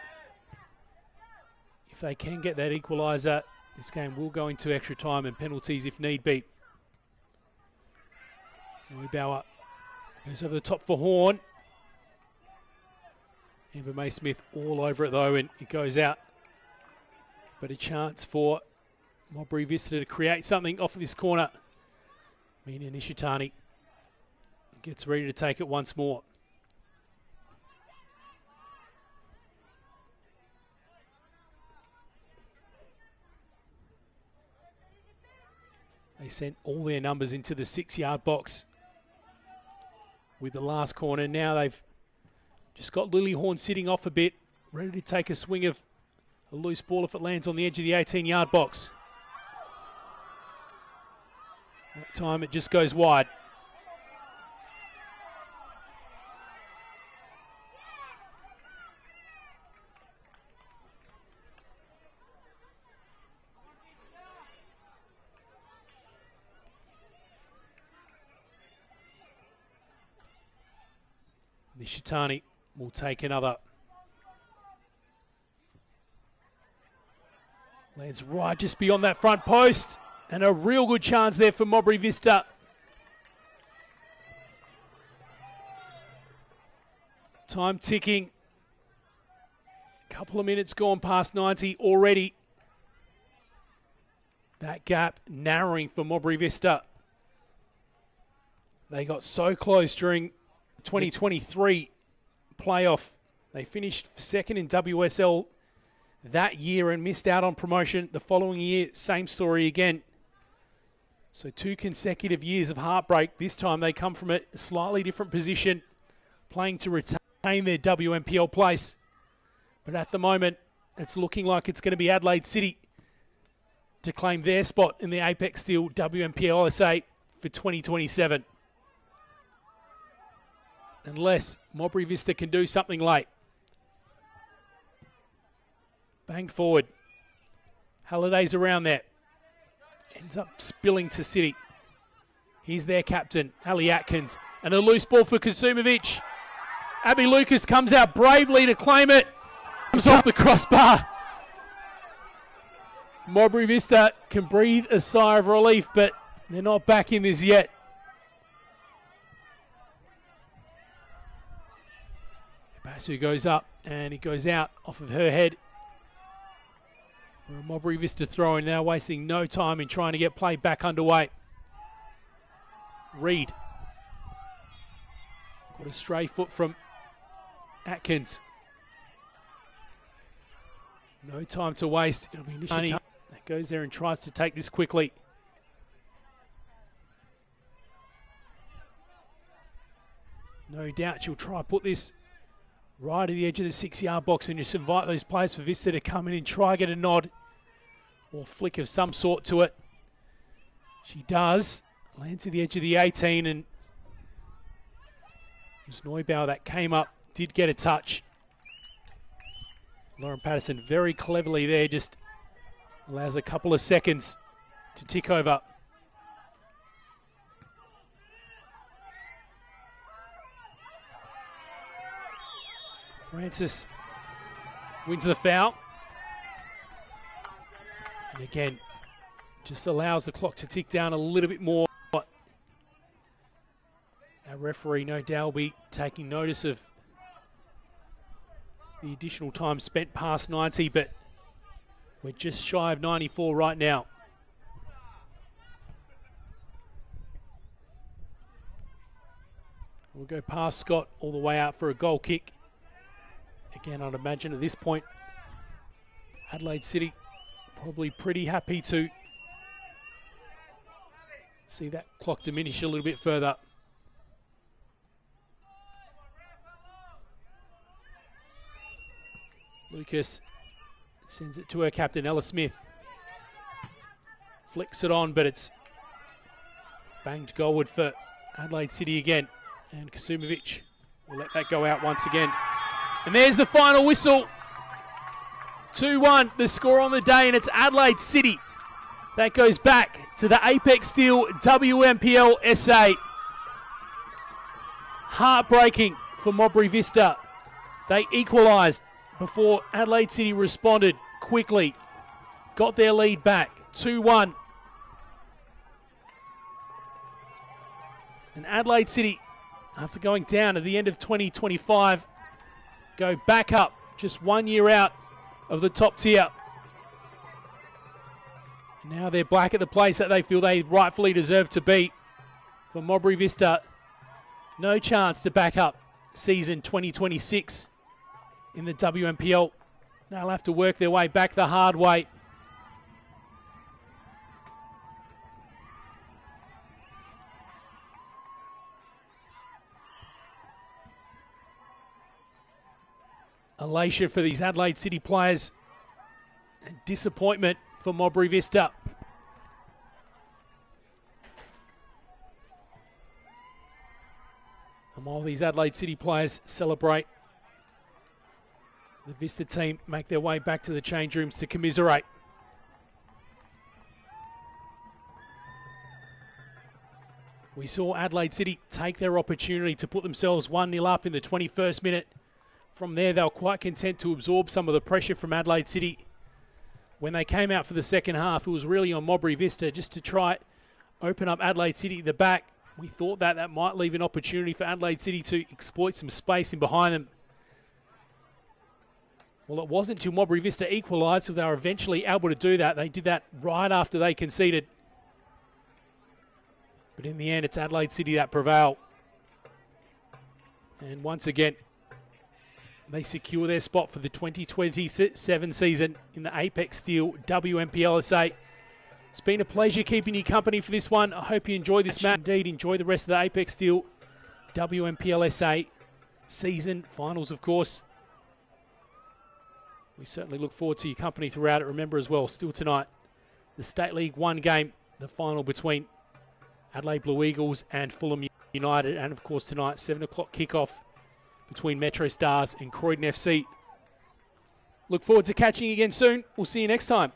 If they can get that equaliser, this game will go into extra time and penalties if need be. Bauer goes over the top for Horn. Amber May Smith all over it though, and it goes out. But a chance for Modbury Vista to create something off of this corner. Mina Nishitani gets ready to take it once more. They sent all their numbers into the 6-yard box with the last corner. Now they've just got Lily Horn sitting off a bit, ready to take a swing of a loose ball if it lands on the edge of the 18-yard box. That time it just goes wide. Nishitani will take another. Lands right just beyond that front post. And a real good chance there for Modbury Vista. Time ticking. A couple of minutes gone past 90 already. That gap narrowing for Modbury Vista. They got so close during 2023 playoff. They finished second in WSL that year and missed out on promotion. The following year, same story again. So 2 consecutive years of heartbreak. This time they come from a slightly different position, playing to retain their WNPL place. But at the moment, it's looking like it's going to be Adelaide City to claim their spot in the Apex Steel WNPL LSA for 2027. Unless Modbury Vista can do something late. Bang forward. Halliday's around there. Ends up spilling to City. Here's their captain, Ali Atkins. And a loose ball for Kasumovic. Abby Lucas comes out bravely to claim it. Comes off the crossbar. Modbury Vista can breathe a sigh of relief, but they're not back in this yet. Basu goes up and it goes out off of her head. For a Modbury Vista throw in, now wasting no time in trying to get play back underway. Reed. Got a stray foot from Atkins. No time to waste. It'll be Nishitani that goes there and tries to take this quickly. No doubt she'll try to put this right at the edge of the 6-yard box and just invite those players for Vista to come in and try get a nod or flick of some sort to it. She does. Lands to the edge of the 18, and it was Neubauer that came up, did get a touch. Lauren Patterson very cleverly there, just allows a couple of seconds to tick over. Francis wins the foul. And again, just allows the clock to tick down a little bit more. Our referee, no doubt, will be taking notice of the additional time spent past 90, but we're just shy of 94 right now. We'll go past Scott all the way out for a goal kick. Again, I'd imagine at this point, Adelaide City probably pretty happy to see that clock diminish a little bit further. Lucas sends it to her captain, Ella Smith. Flicks it on, but it's banged goalward for Adelaide City again. And Kasumovic will let that go out once again. And there's the final whistle. 2-1, the score on the day, and it's Adelaide City. That goes back to the Apex Steel WNPL SA. Heartbreaking for Modbury Vista. They equalised before Adelaide City responded quickly. Got their lead back, 2-1. And Adelaide City, after going down at the end of 2025, go back up just 1 year out of the top tier. Now they're back at the place that they feel they rightfully deserve to be. For Modbury Vista, no chance to back up season 2026 in the WNPL. They'll have to work their way back the hard way. Elation for these Adelaide City players. And disappointment for Modbury Vista. And while these Adelaide City players celebrate, the Vista team make their way back to the change rooms to commiserate. We saw Adelaide City take their opportunity to put themselves 1-0 up in the 21st minute. From there, they were quite content to absorb some of the pressure from Adelaide City. When they came out for the second half, it was really on Modbury Vista just to try open up Adelaide City at the back. We thought that might leave an opportunity for Adelaide City to exploit some space in behind them. Well, it wasn't until Modbury Vista equalised, so they were eventually able to do that. They did that right after they conceded. But in the end, it's Adelaide City that prevail. And once again, they secure their spot for the 2027 season in the Apex Steel WNPL SA. It's been a pleasure keeping you company for this one. I hope you enjoy this match. Indeed, enjoy the rest of the Apex Steel WNPL SA season finals, of course. We certainly look forward to your company throughout it. Remember as well, still tonight, the State League 1 game, the final between Adelaide Blue Eagles and Fulham United. And of course tonight, 7 o'clock kickoff between Metro Stars and Croydon FC. Look forward to catching you again soon. We'll see you next time.